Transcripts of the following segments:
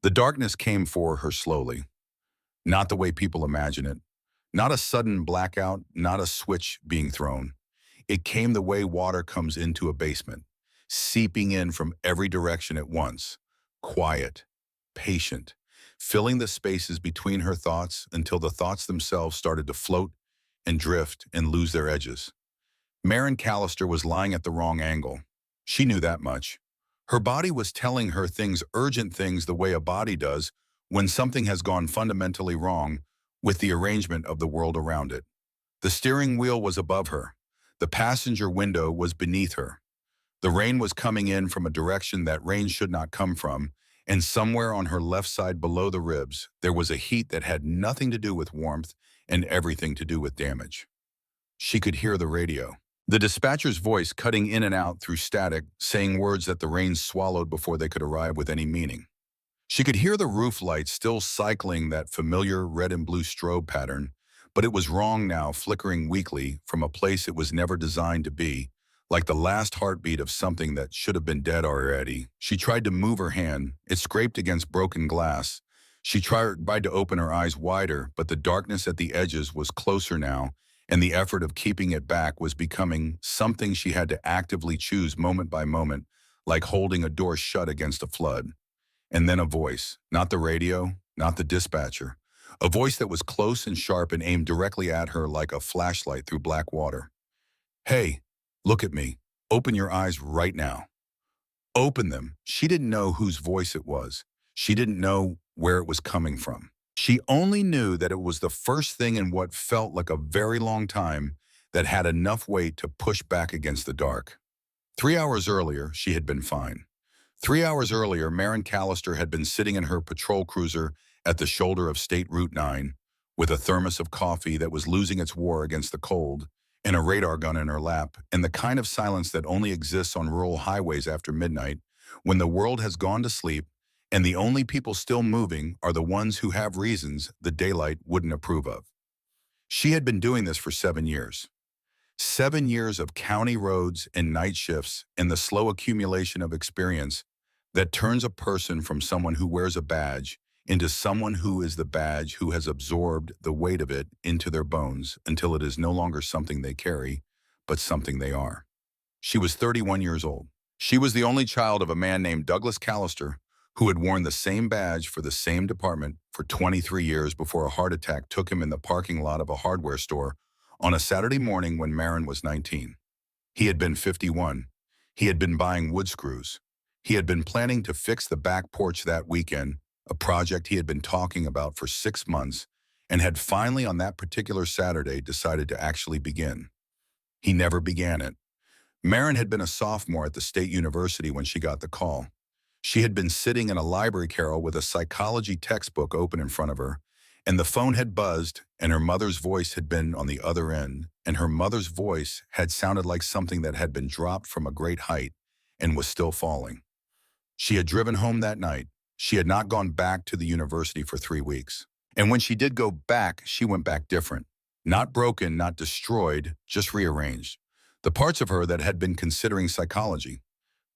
The darkness came for her slowly, not the way people imagine it. Not a sudden blackout, not a switch being thrown. It came the way water comes into a basement, seeping in from every direction at once. Quiet, patient, filling the spaces between her thoughts until the thoughts themselves started to float and drift and lose their edges. Maren Callister was lying at the wrong angle. She knew that much. Her body was telling her things, urgent things, the way a body does when something has gone fundamentally wrong with the arrangement of the world around it. The steering wheel was above her. The passenger window was beneath her. The rain was coming in from a direction that rain should not come from, and somewhere on her left side below the ribs, there was a heat that had nothing to do with warmth and everything to do with damage. She could hear the radio. The dispatcher's voice cutting in and out through static, saying words that the rain swallowed before they could arrive with any meaning. She could hear the roof lights still cycling that familiar red and blue strobe pattern, but it was wrong now, flickering weakly from a place it was never designed to be, like the last heartbeat of something that should have been dead already. She tried to move her hand. It scraped against broken glass. She tried to open her eyes wider, but the darkness at the edges was closer now, and the effort of keeping it back was becoming something she had to actively choose moment by moment, like holding a door shut against a flood. And then a voice, not the radio, not the dispatcher, a voice that was close and sharp and aimed directly at her like a flashlight through black water. "Hey, look at me. Open your eyes right now." Open them. She didn't know whose voice it was. She didn't know where it was coming from. She only knew that it was the first thing in what felt like a very long time that had enough weight to push back against the dark. 3 hours earlier, she had been fine. 3 hours earlier, Maren Callister had been sitting in her patrol cruiser at the shoulder of State Route 9 with a thermos of coffee that was losing its war against the cold and a radar gun in her lap, and the kind of silence that only exists on rural highways after midnight when the world has gone to sleep and the only people still moving are the ones who have reasons the daylight wouldn't approve of. She had been doing this for 7 years. 7 years of county roads and night shifts and the slow accumulation of experience that turns a person from someone who wears a badge into someone who is the badge, who has absorbed the weight of it into their bones until it is no longer something they carry, but something they are. She was 31 years old. She was the only child of a man named Douglas Callister, who had worn the same badge for the same department for 23 years before a heart attack took him in the parking lot of a hardware store on a Saturday morning when Maren was 19. He had been 51. He had been buying wood screws. He had been planning to fix the back porch that weekend, a project he had been talking about for 6 months, and had finally on that particular Saturday decided to actually begin. He never began it. Maren had been a sophomore at the State University when she got the call. She had been sitting in a library carrel with a psychology textbook open in front of her, and the phone had buzzed, and her mother's voice had been on the other end, and her mother's voice had sounded like something that had been dropped from a great height and was still falling. She had driven home that night. She had not gone back to the university for 3 weeks. And when she did go back, she went back different. Not broken, not destroyed, just rearranged. The parts of her that had been considering psychology,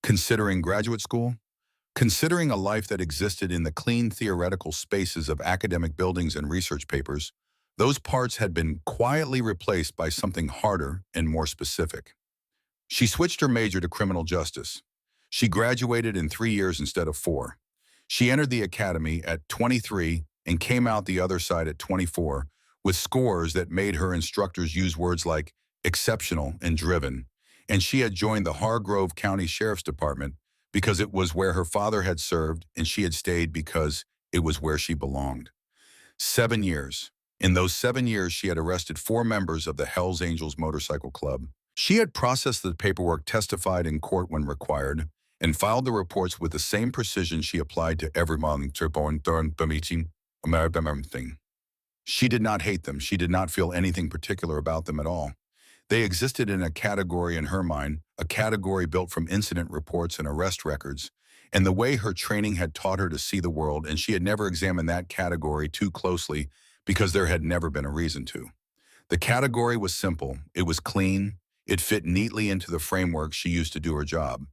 considering graduate school, considering a life that existed in the clean theoretical spaces of academic buildings and research papers, those parts had been quietly replaced by something harder and more specific. She switched her major to criminal justice. She graduated in 3 years instead of 4. She entered the academy at 23 and came out the other side at 24 with scores that made her instructors use words like exceptional and driven. And she had joined the Hargrove County Sheriff's Department because it was where her father had served, and she had stayed because it was where she belonged. 7 years. In those 7 years, she had arrested 4 members of the Hells Angels Motorcycle Club. She had processed the paperwork, testified in court when required, and filed the reports with the same precision she applied to every thing. She did not hate them. She did not feel anything particular about them at all. They existed in a category in her mind, a category built from incident reports and arrest records, and the way her training had taught her to see the world, and she had never examined that category too closely because there had never been a reason to. The category was simple. It was clean. It fit neatly into the framework she used to do her job.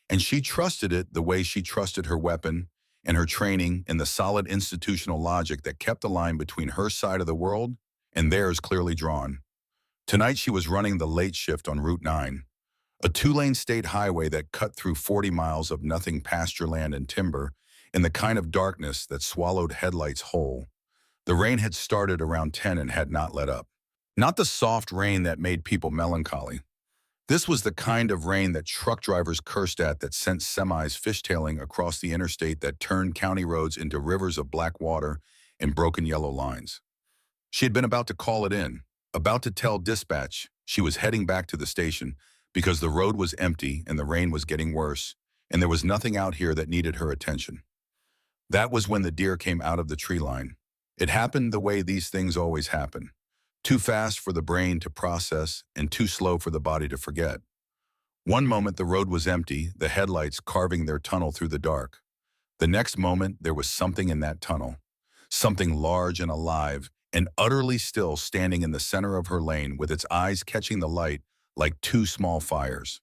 And she trusted it the way she trusted her weapon, and her training and the solid institutional logic that kept the line between her side of the world and theirs clearly drawn. Tonight she was running the late shift on Route 9, a two-lane state highway that cut through 40 miles of nothing pasture land and timber in the kind of darkness that swallowed headlights whole. The rain had started around 10 and had not let up. Not the soft rain that made people melancholy. This was the kind of rain that truck drivers cursed at, that sent semis fishtailing across the interstate, that turned county roads into rivers of black water and broken yellow lines. She had been about to call it in, about to tell dispatch she was heading back to the station because the road was empty and the rain was getting worse, and there was nothing out here that needed her attention. That was when the deer came out of the tree line. It happened the way these things always happen. Too fast for the brain to process and too slow for the body to forget. One moment the road was empty, the headlights carving their tunnel through the dark. The next moment there was something in that tunnel, something large and alive and utterly still, standing in the center of her lane with its eyes catching the light like two small fires.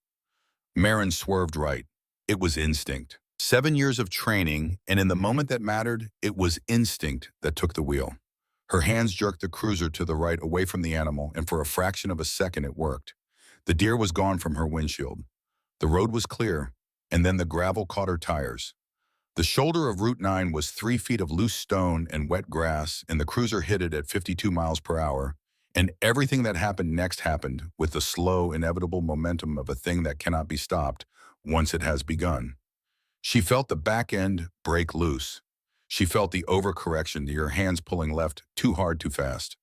Marin swerved right. It was instinct. 7 years of training, and in the moment that mattered, it was instinct that took the wheel. Her hands jerked the cruiser to the right away from the animal, and for a fraction of a second it worked. The deer was gone from her windshield. The road was clear, and then the gravel caught her tires. The shoulder of Route 9 was 3 feet of loose stone and wet grass, and the cruiser hit it at 52 miles per hour. And everything that happened next happened with the slow, inevitable momentum of a thing that cannot be stopped once it has begun. She felt the back end break loose. She felt the overcorrection, your hands pulling left too hard, too fast.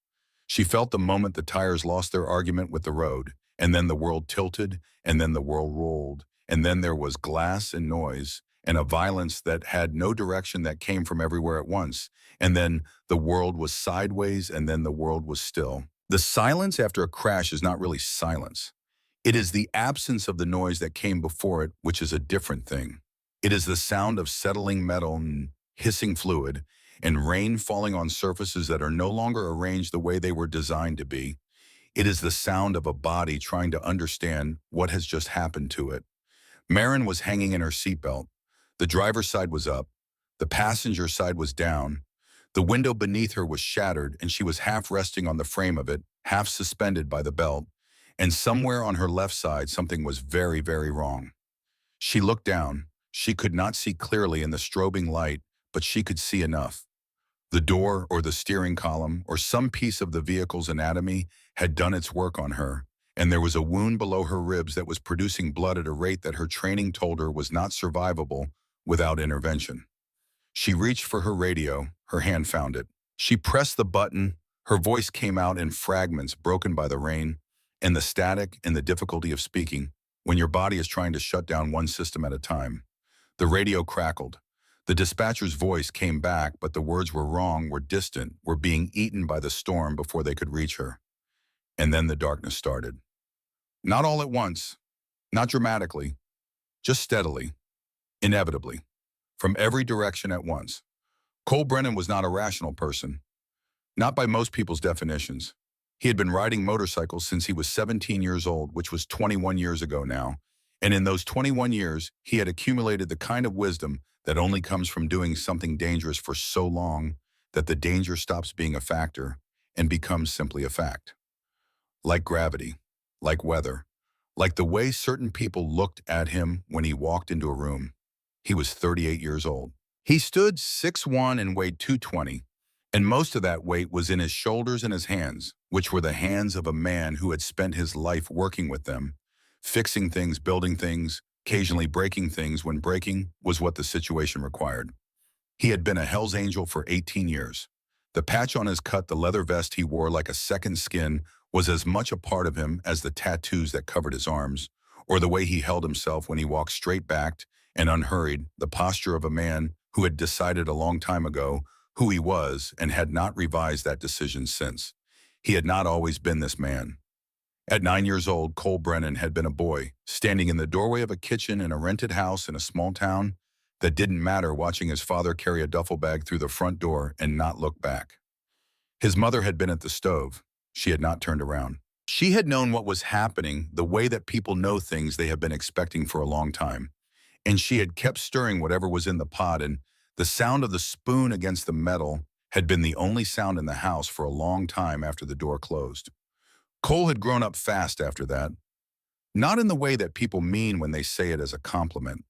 She felt the moment the tires lost their argument with the road, and then the world tilted, and then the world rolled, and then there was glass and noise, and a violence that had no direction that came from everywhere at once. And then the world was sideways, and then the world was still. The silence after a crash is not really silence. It is the absence of the noise that came before it, which is a different thing. It is the sound of settling metal and hissing fluid, and rain falling on surfaces that are no longer arranged the way they were designed to be. It is the sound of a body trying to understand what has just happened to it. Marin was hanging in her seatbelt. The driver's side was up. The passenger side was down. The window beneath her was shattered, and she was half resting on the frame of it, half suspended by the belt. And somewhere on her left side, something was very, very wrong. She looked down. She could not see clearly in the strobing light, but she could see enough. The door or the steering column or some piece of the vehicle's anatomy had done its work on her, and there was a wound below her ribs that was producing blood at a rate that her training told her was not survivable without intervention. She reached for her radio. Her hand found it. She pressed the button. Her voice came out in fragments broken by the rain and the static and the difficulty of speaking when your body is trying to shut down one system at a time. The radio crackled. The dispatcher's voice came back, but the words were wrong, were distant, were being eaten by the storm before they could reach her. And then the darkness started. Not all at once, not dramatically, just steadily, inevitably, from every direction at once. Cole Brennan was not a rational person, not by most people's definitions. He had been riding motorcycles since he was 17 years old, which was 21 years ago now. And in those 21 years, he had accumulated the kind of wisdom that only comes from doing something dangerous for so long that the danger stops being a factor and becomes simply a fact. Like gravity, like weather, like the way certain people looked at him when he walked into a room. He was 38 years old. He stood 6'1" and weighed 220, and most of that weight was in his shoulders and his hands, which were the hands of a man who had spent his life working with them, fixing things, building things, occasionally breaking things when breaking was what the situation required. He had been a Hell's Angel for 18 years. The patch on his cut, the leather vest he wore like a second skin, was as much a part of him as the tattoos that covered his arms, or the way he held himself when he walked straight-backed and unhurried, the posture of a man who had decided a long time ago who he was and had not revised that decision since. He had not always been this man. At 9 years old, Cole Brennan had been a boy, standing in the doorway of a kitchen in a rented house in a small town that didn't matter, watching his father carry a duffel bag through the front door and not look back. His mother had been at the stove. She had not turned around. She had known what was happening the way that people know things they have been expecting for a long time. And she had kept stirring whatever was in the pot, and The sound of the spoon against the metal had been the only sound in the house for a long time after the door closed. Cole had grown up fast after that, not in the way that people mean when they say it as a compliment.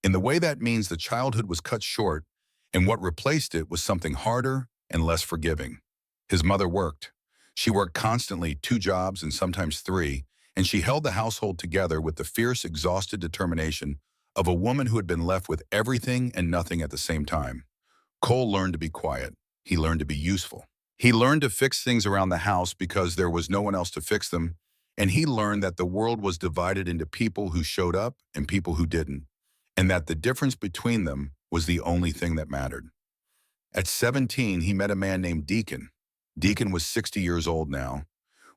In the way that means the childhood was cut short, and what replaced it was something harder and less forgiving. His mother worked. She worked constantly, 2 jobs and sometimes 3, and she held the household together with the fierce, exhausted determination of a woman who had been left with everything and nothing at the same time. Cole learned to be quiet. He learned to be useful. He learned to fix things around the house because there was no one else to fix them, and he learned that the world was divided into people who showed up and people who didn't, and that the difference between them was the only thing that mattered. At 17, he met a man named Deacon. Deacon was 60 years old now,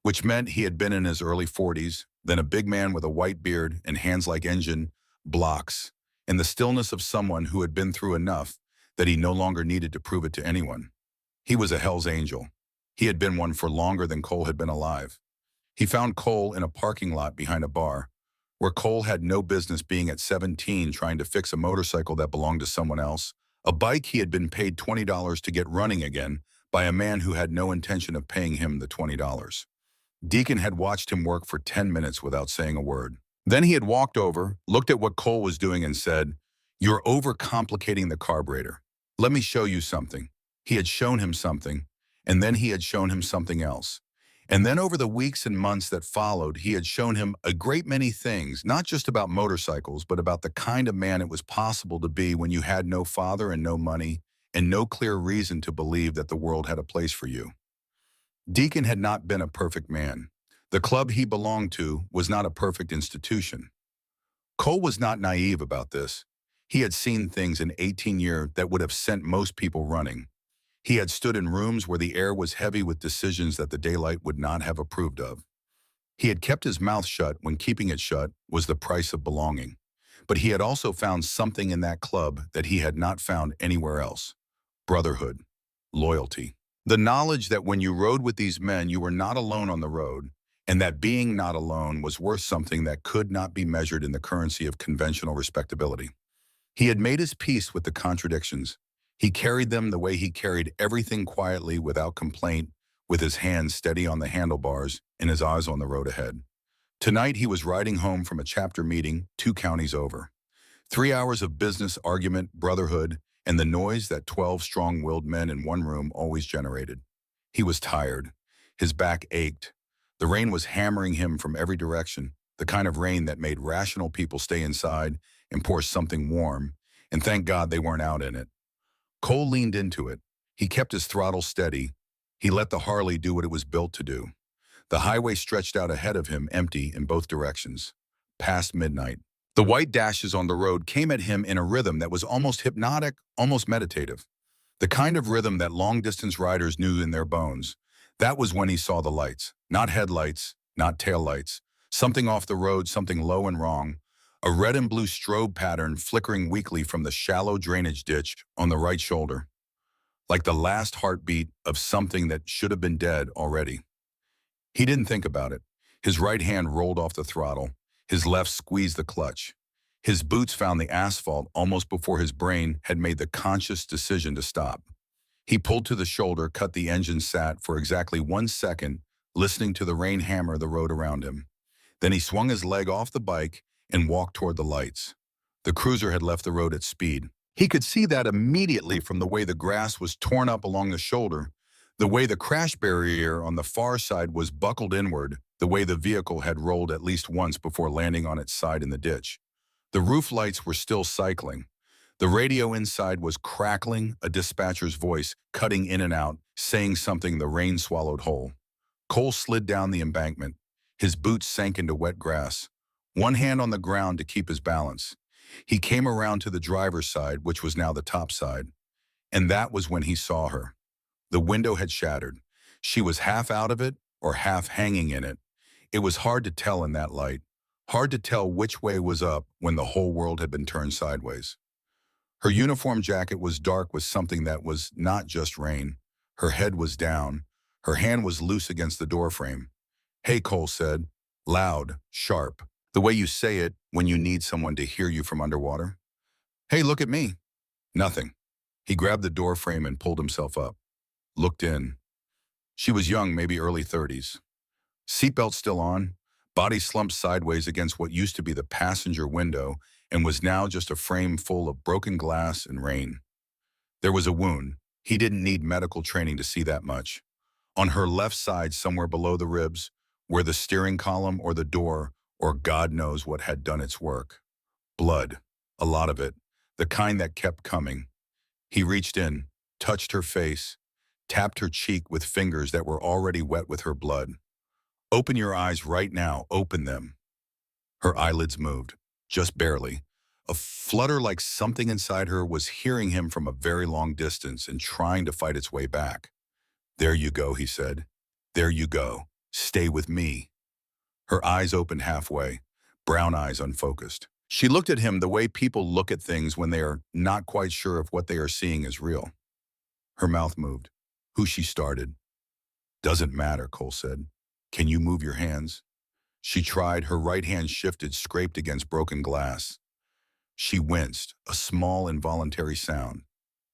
which meant he had been in his early 40s, then a big man with a white beard and hands like engine blocks, in the stillness of someone who had been through enough that he no longer needed to prove it to anyone. He was a Hell's Angel. He had been one for longer than Cole had been alive. He found Cole in a parking lot behind a bar, where Cole had no business being at 17 trying to fix a motorcycle that belonged to someone else, a bike he had been paid $20 to get running again by a man who had no intention of paying him the $20. Deacon had watched him work for 10 minutes without saying a word. Then he had walked over, looked at what Cole was doing and said, "You're overcomplicating the carburetor. Let me show you something." He had shown him something, and then he had shown him something else. And then over the weeks and months that followed, he had shown him a great many things, not just about motorcycles, but about the kind of man it was possible to be when you had no father and no money and no clear reason to believe that the world had a place for you. Deacon had not been a perfect man. The club he belonged to was not a perfect institution. Cole was not naive about this. He had seen things in 18 years that would have sent most people running. He had stood in rooms where the air was heavy with decisions that the daylight would not have approved of. He had kept his mouth shut when keeping it shut was the price of belonging. But he had also found something in that club that he had not found anywhere else. Brotherhood. Loyalty. The knowledge that when you rode with these men, you were not alone on the road, and that being not alone was worth something that could not be measured in the currency of conventional respectability. He had made his peace with the contradictions. He carried them the way he carried everything, quietly, without complaint, with his hands steady on the handlebars and his eyes on the road ahead. Tonight he was riding home from a chapter meeting 2 counties over. 3 hours of business, argument, brotherhood, and the noise that 12 strong-willed men in one room always generated. He was tired. His back ached. The rain was hammering him from every direction, the kind of rain that made rational people stay inside and pour something warm, and thank God they weren't out in it. Cole leaned into it. He kept his throttle steady. He let the Harley do what it was built to do. The highway stretched out ahead of him, empty in both directions. Past midnight. The white dashes on the road came at him in a rhythm that was almost hypnotic, almost meditative. The kind of rhythm that long-distance riders knew in their bones. That was when he saw the lights. Not headlights, not taillights. Something off the road, something low and wrong. A red and blue strobe pattern flickering weakly from the shallow drainage ditch on the right shoulder, like the last heartbeat of something that should have been dead already. He didn't think about it. His right hand rolled off the throttle. His left squeezed the clutch. His boots found the asphalt almost before his brain had made the conscious decision to stop. He pulled to the shoulder, cut the engine, sat for exactly 1 second, listening to the rain hammer the road around him. Then he swung his leg off the bike and walked toward the lights. The cruiser had left the road at speed. He could see that immediately from the way the grass was torn up along the shoulder, the way the crash barrier on the far side was buckled inward, the way the vehicle had rolled at least once before landing on its side in the ditch. The roof lights were still cycling. The radio inside was crackling, a dispatcher's voice cutting in and out, saying something the rain swallowed whole. Cole slid down the embankment. His boots sank into wet grass. One hand on the ground to keep his balance. He came around to the driver's side, which was now the top side. And that was when he saw her. The window had shattered. She was half out of it or half hanging in it. It was hard to tell in that light. Hard to tell which way was up when the whole world had been turned sideways. Her uniform jacket was dark with something that was not just rain. Her head was down. Her hand was loose against the doorframe. "Hey," Cole said, loud, sharp, the way you say it when you need someone to hear you from underwater. "Hey, look at me." Nothing. He grabbed the door frame and pulled himself up, looked in. She was young, maybe early 30s. Seatbelt still on, body slumped sideways against what used to be the passenger window and was now just a frame full of broken glass and rain. There was a wound. He didn't need medical training to see that much. On her left side, somewhere below the ribs, where the steering column or the door, or God knows what had done its work. Blood, a lot of it, the kind that kept coming. He reached in, touched her face, tapped her cheek with fingers that were already wet with her blood. Open your eyes right now, open them. Her eyelids moved, just barely. A flutter like something inside her was hearing him from a very long distance and trying to fight its way back. There you go, he said. There you go. Stay with me. Her eyes opened halfway, brown eyes unfocused. She looked at him the way people look at things when they are not quite sure if what they are seeing is real. Her mouth moved. Who she started. Doesn't matter, Cole said. Can you move your hands? She tried. Her right hand shifted, scraped against broken glass. She winced, a small involuntary sound.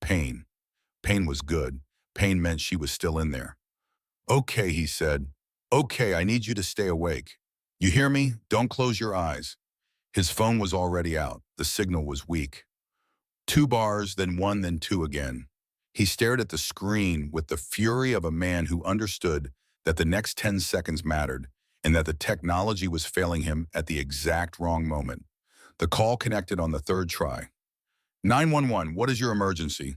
Pain. Pain was good. Pain meant she was still in there. Okay, he said. Okay, I need you to stay awake. You hear me? Don't close your eyes. His phone was already out. The signal was weak. 2 bars, then 1, then 2 again. He stared at the screen with the fury of a man who understood that the next 10 seconds mattered and that the technology was failing him at the exact wrong moment. The call connected on the 3rd try. 911, what is your emergency?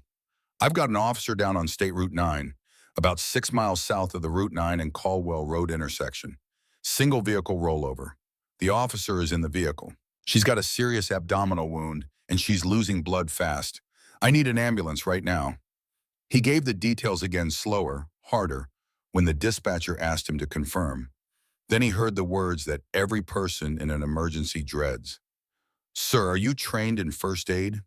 I've got an officer down on State Route 9, about 6 miles south of the Route 9 and Caldwell Road intersection. Single vehicle rollover. The officer is in the vehicle. She's got a serious abdominal wound and she's losing blood fast. I need an ambulance right now. He gave the details again, slower, harder, when the dispatcher asked him to confirm. Then he heard the words that every person in an emergency dreads. Sir, are you trained in first aid?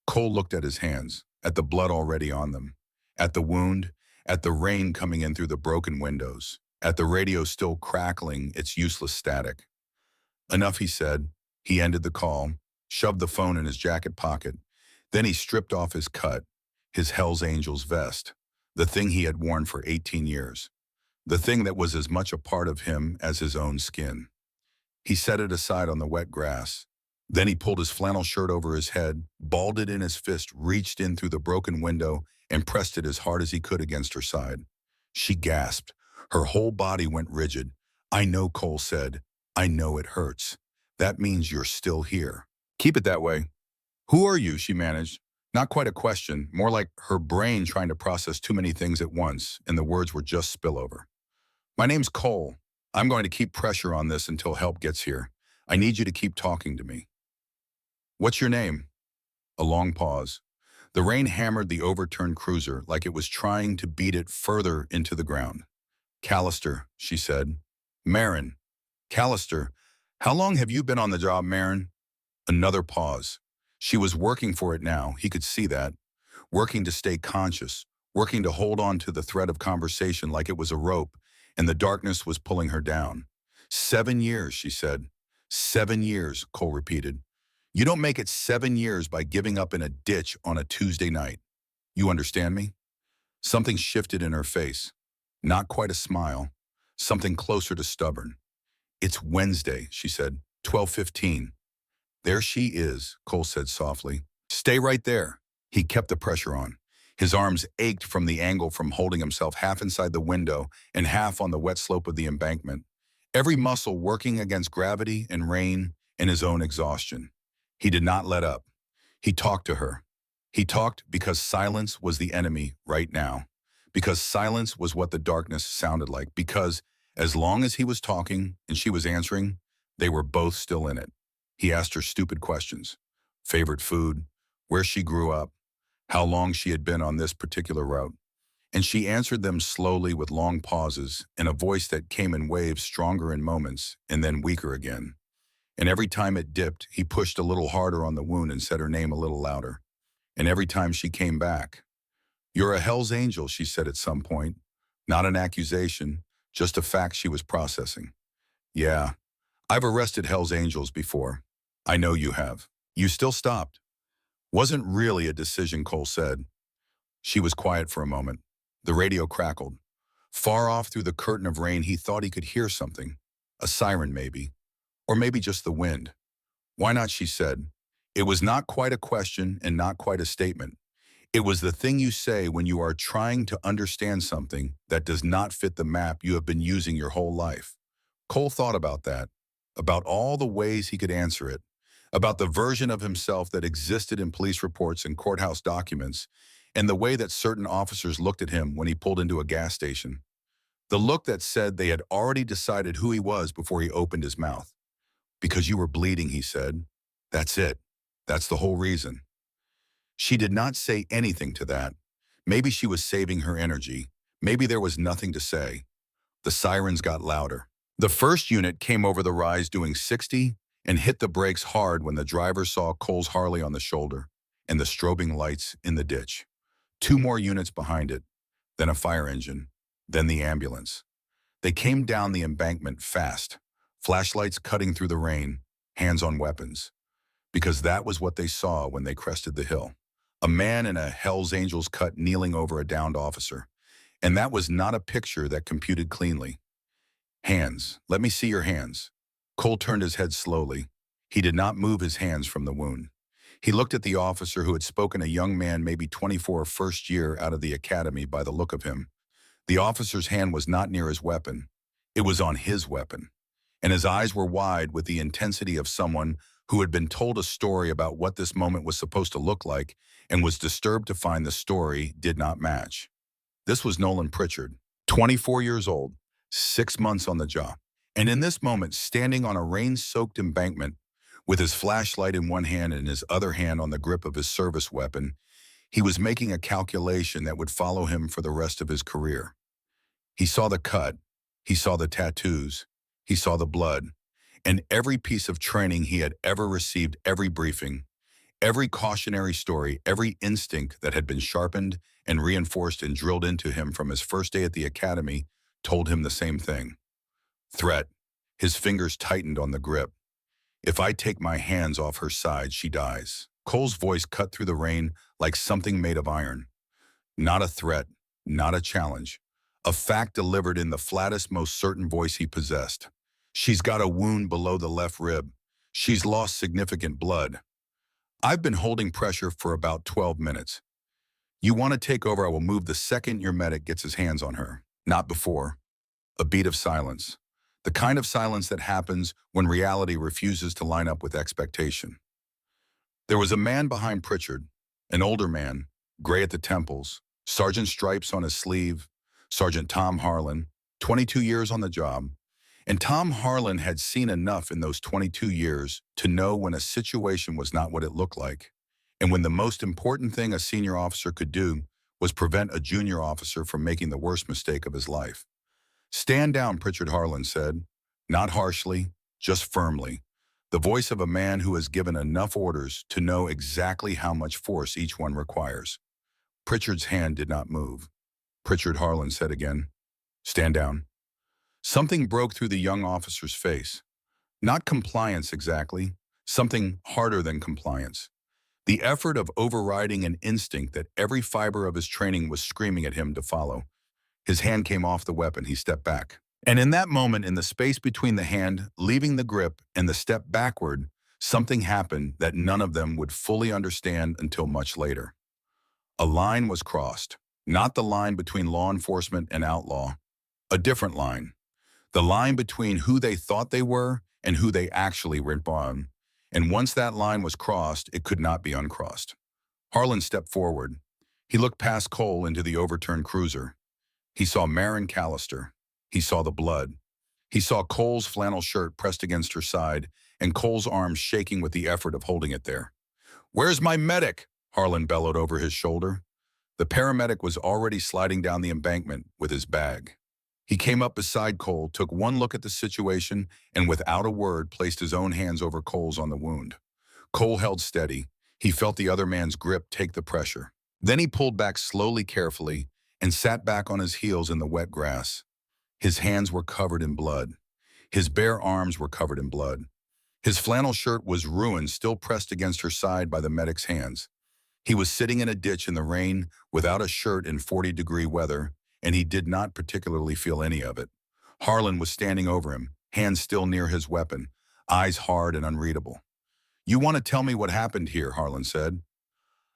Cole looked at his hands, at the blood already on them, at the wound, at the rain coming in through the broken windows, at the radio still crackling its useless static. Enough, he said. He ended the call, shoved the phone in his jacket pocket. Then he stripped off his cut, his Hell's Angels vest, the thing he had worn for 18 years, the thing that was as much a part of him as his own skin. He set it aside on the wet grass. Then he pulled his flannel shirt over his head, balled it in his fist, reached in through the broken window, and pressed it as hard as he could against her side. She gasped. Her whole body went rigid. I know, Cole said. I know it hurts. That means you're still here. Keep it that way. Who are you? She managed. Not quite a question, more like her brain trying to process too many things at once, and the words were just spillover. My name's Cole. I'm going to keep pressure on this until help gets here. I need you to keep talking to me. What's your name? A long pause. The rain hammered the overturned cruiser like it was trying to beat it further into the ground. Callister, she said. Marin. Callister. How long have you been on the job, Marin? Another pause. She was working for it now, he could see that. Working to stay conscious, working to hold on to the thread of conversation like it was a rope, and the darkness was pulling her down. 7 years, she said. 7 years, Cole repeated. You don't make it 7 years by giving up in a ditch on a Tuesday night. You understand me? Something shifted in her face. Not quite a smile. Something closer to stubborn. It's Wednesday, she said. 12:15. There she is, Cole said softly. Stay right there. He kept the pressure on. His arms ached from the angle from holding himself half inside the window and half on the wet slope of the embankment. Every muscle working against gravity and rain and his own exhaustion. He did not let up. He talked to her. He talked because silence was the enemy right now. Because silence was what the darkness sounded like. Because as long as he was talking and she was answering, they were both still in it. He asked her stupid questions. Favorite food, where she grew up, how long she had been on this particular route. And she answered them slowly with long pauses in a voice that came in waves, stronger in moments and then weaker again. And every time it dipped, he pushed a little harder on the wound and said her name a little louder. And every time she came back, You're a Hell's Angel, she said at some point. Not an accusation, just a fact she was processing. Yeah, I've arrested Hell's Angels before. I know you have. You still stopped. Wasn't really a decision, Cole said. She was quiet for a moment. The radio crackled. Far off through the curtain of rain, he thought he could hear something. A siren, maybe. Or maybe just the wind. Why not, she said. It was not quite a question and not quite a statement. It was the thing you say when you are trying to understand something that does not fit the map you have been using your whole life. Cole thought about that, about all the ways he could answer it, about the version of himself that existed in police reports and courthouse documents, and the way that certain officers looked at him when he pulled into a gas station. The look that said they had already decided who he was before he opened his mouth. Because you were bleeding, he said. That's it. That's the whole reason. She did not say anything to that. Maybe she was saving her energy. Maybe there was nothing to say. The sirens got louder. The first unit came over the rise doing 60 and hit the brakes hard when the driver saw Cole's Harley on the shoulder and the strobing lights in the ditch. Two more units behind it, then a fire engine, then the ambulance. They came down the embankment fast, flashlights cutting through the rain, hands on weapons. Because that was what they saw when they crested the hill. A man in a Hell's Angels cut kneeling over a downed officer. And that was not a picture that computed cleanly. Hands. Let me see your hands. Cole turned his head slowly. He did not move his hands from the wound. He looked at the officer who had spoken, a young man, maybe 24, first year out of the academy by the look of him. The officer's hand was not near his weapon. It was on his weapon. And his eyes were wide with the intensity of someone who had been told a story about what this moment was supposed to look like and was disturbed to find the story did not match. This was Nolan Pritchard, 24 years old, 6 months on the job. And in this moment, standing on a rain-soaked embankment, with his flashlight in one hand and his other hand on the grip of his service weapon, he was making a calculation that would follow him for the rest of his career. He saw the cut, he saw the tattoos, he saw the blood, and every piece of training he had ever received, every briefing, every cautionary story, every instinct that had been sharpened and reinforced and drilled into him from his first day at the academy told him the same thing. Threat. His fingers tightened on the grip. If I take my hands off her side, she dies. Cole's voice cut through the rain like something made of iron. Not a threat, not a challenge. A fact delivered in the flattest, most certain voice he possessed. She's got a wound below the left rib. She's lost significant blood. I've been holding pressure for about 12 minutes. You want to take over, I will move the second your medic gets his hands on her. Not before. A beat of silence. The kind of silence that happens when reality refuses to line up with expectation. There was a man behind Pritchard, an older man, gray at the temples, sergeant stripes on his sleeve, Sergeant Tom Harlan, 22 years on the job. And Tom Harlan had seen enough in those 22 years to know when a situation was not what it looked like, and when the most important thing a senior officer could do was prevent a junior officer from making the worst mistake of his life. Stand down, Pritchard, Harlan said, not harshly, just firmly, the voice of a man who has given enough orders to know exactly how much force each one requires. Pritchard's hand did not move. Pritchard, Harlan said again, stand down. Something broke through the young officer's face. Not compliance exactly, something harder than compliance. The effort of overriding an instinct that every fiber of his training was screaming at him to follow. His hand came off the weapon. He stepped back. And in that moment, in the space between the hand leaving the grip and the step backward, something happened that none of them would fully understand until much later. A line was crossed, not the line between law enforcement and outlaw, a different line. The line between who they thought they were and who they actually were on. And once that line was crossed, it could not be uncrossed. Harlan stepped forward. He looked past Cole into the overturned cruiser. He saw Marin Callister. He saw the blood. He saw Cole's flannel shirt pressed against her side and Cole's arms shaking with the effort of holding it there. "Where's my medic?" Harlan bellowed over his shoulder. The paramedic was already sliding down the embankment with his bag. He came up beside Cole, took one look at the situation, and without a word placed his own hands over Cole's on the wound. Cole held steady. He felt the other man's grip take the pressure. Then he pulled back slowly, carefully, and sat back on his heels in the wet grass. His hands were covered in blood. His bare arms were covered in blood. His flannel shirt was ruined, still pressed against her side by the medic's hands. He was sitting in a ditch in the rain without a shirt in 40-degree weather, and he did not particularly feel any of it. Harlan was standing over him, hands still near his weapon, eyes hard and unreadable. "You want to tell me what happened here," Harlan said.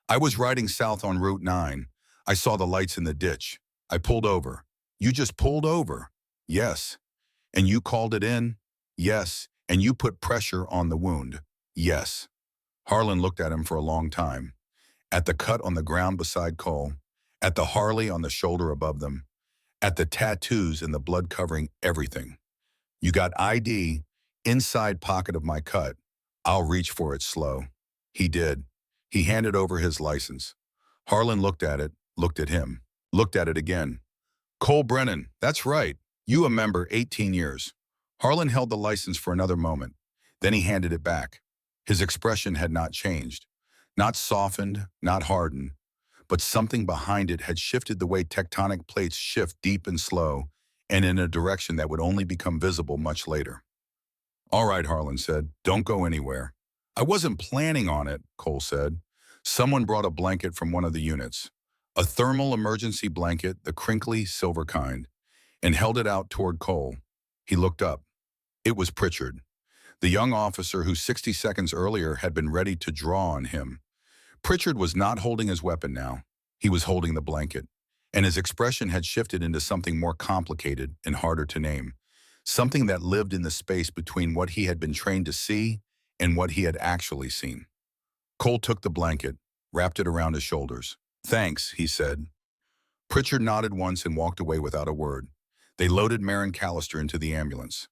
"I was riding south on Route 9. I saw the lights in the ditch. I pulled over." "You just pulled over?" "Yes." "And you called it in?" "Yes." "And you put pressure on the wound?" "Yes." Harlan looked at him for a long time. At the cut on the ground beside Cole, at the Harley on the shoulder above them, at the tattoos and the blood covering everything. "You got ID, inside pocket of my cut. I'll reach for it slow." He did. He handed over his license. Harlan looked at it, looked at him, looked at it again. "Cole Brennan, that's right. You a member, 18 years. Harlan held the license for another moment. Then he handed it back. His expression had not changed. Not softened, not hardened. But something behind it had shifted the way tectonic plates shift deep and slow, and in a direction that would only become visible much later. "All right," Harlan said. "Don't go anywhere." "I wasn't planning on it," Cole said. Someone brought a blanket from one of the units. A thermal emergency blanket, the crinkly, silver kind, and held it out toward Cole. He looked up. It was Pritchard, the young officer who 60 seconds earlier had been ready to draw on him. Pritchard was not holding his weapon now. He was holding the blanket, and his expression had shifted into something more complicated and harder to name, something that lived in the space between what he had been trained to see and what he had actually seen. Cole took the blanket, wrapped it around his shoulders. "Thanks," he said. Pritchard nodded once and walked away without a word. They loaded Marin Callister into the ambulance.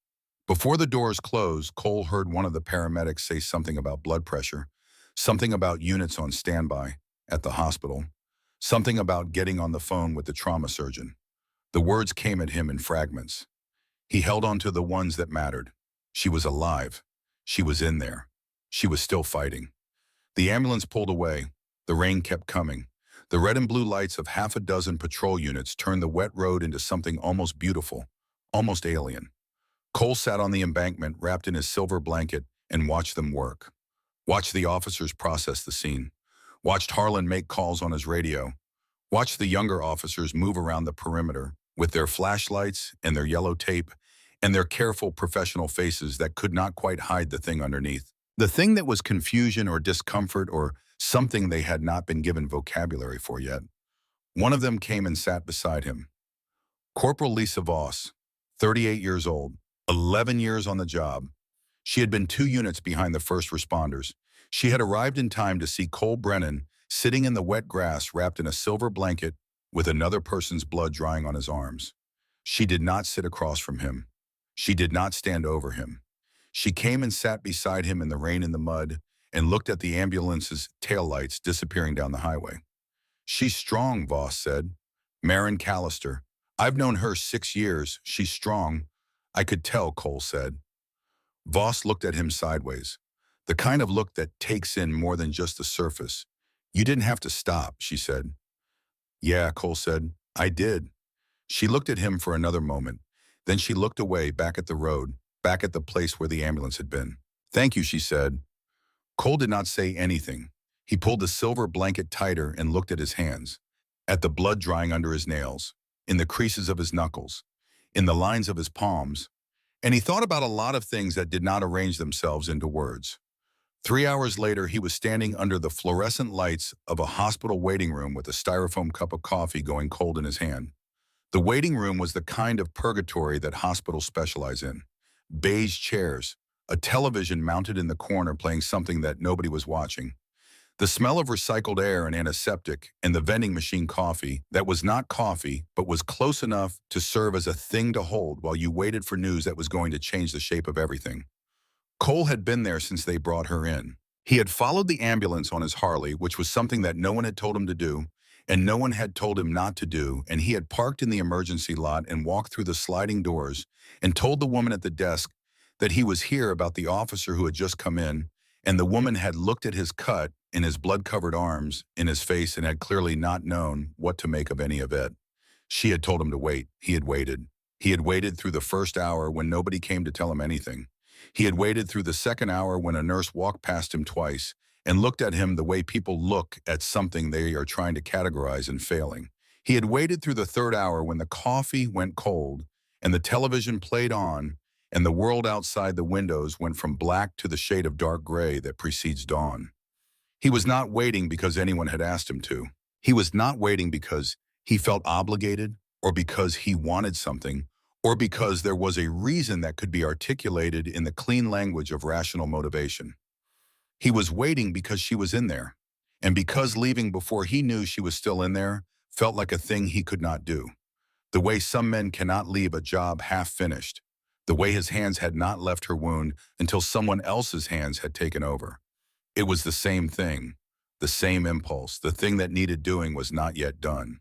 Before the doors closed, Cole heard one of the paramedics say something about blood pressure, something about units on standby at the hospital, something about getting on the phone with the trauma surgeon. The words came at him in fragments. He held on to the ones that mattered. She was alive. She was in there. She was still fighting. The ambulance pulled away. The rain kept coming. The red and blue lights of half a dozen patrol units turned the wet road into something almost beautiful, almost alien. Cole sat on the embankment, wrapped in his silver blanket, and watched them work. Watched the officers process the scene. Watched Harlan make calls on his radio. Watched the younger officers move around the perimeter with their flashlights and their yellow tape and their careful professional faces that could not quite hide the thing underneath. The thing that was confusion or discomfort or something they had not been given vocabulary for yet. One of them came and sat beside him. Corporal Lisa Voss, 38 years old, 11 years on the job. She had been 2 units behind the first responders. She had arrived in time to see Cole Brennan sitting in the wet grass wrapped in a silver blanket with another person's blood drying on his arms. She did not sit across from him. She did not stand over him. She came and sat beside him in the rain and the mud and looked at the ambulance's taillights disappearing down the highway. "She's strong," Voss said. "Marin Callister. I've known her 6 years. She's strong." "I could tell," Cole said. Voss looked at him sideways, the kind of look that takes in more than just the surface. "You didn't have to stop," she said. "Yeah," Cole said. "I did." She looked at him for another moment. Then she looked away, back at the road, back at the place where the ambulance had been. "Thank you," she said. Cole did not say anything. He pulled the silver blanket tighter and looked at his hands, at the blood drying under his nails, in the creases of his knuckles, in the lines of his palms, and he thought about a lot of things that did not arrange themselves into words. 3 hours later, he was standing under the fluorescent lights of a hospital waiting room with a styrofoam cup of coffee going cold in his hand. The waiting room was the kind of purgatory that hospitals specialize in. Beige chairs, a television mounted in the corner playing something that nobody was watching, the smell of recycled air and antiseptic, and the vending machine coffee that was not coffee but was close enough to serve as a thing to hold while you waited for news that was going to change the shape of everything. Cole had been there since they brought her in. He had followed the ambulance on his Harley, which was something that no one had told him to do, and no one had told him not to do, and he had parked in the emergency lot and walked through the sliding doors and told the woman at the desk that he was here about the officer who had just come in, and the woman had looked at his cut in his blood-covered arms, in his face, and had clearly not known what to make of any of it. She had told him to wait. He had waited. He had waited through the first hour when nobody came to tell him anything. He had waited through the second hour when a nurse walked past him twice, and looked at him the way people look at something they are trying to categorize and failing. He had waited through the third hour when the coffee went cold and the television played on and the world outside the windows went from black to the shade of dark gray that precedes dawn. He was not waiting because anyone had asked him to. He was not waiting because he felt obligated or because he wanted something or because there was a reason that could be articulated in the clean language of rational motivation. He was waiting because she was in there, and because leaving before he knew she was still in there felt like a thing he could not do. The way some men cannot leave a job half finished. The way his hands had not left her wound until someone else's hands had taken over. It was the same thing, the same impulse. The thing that needed doing was not yet done.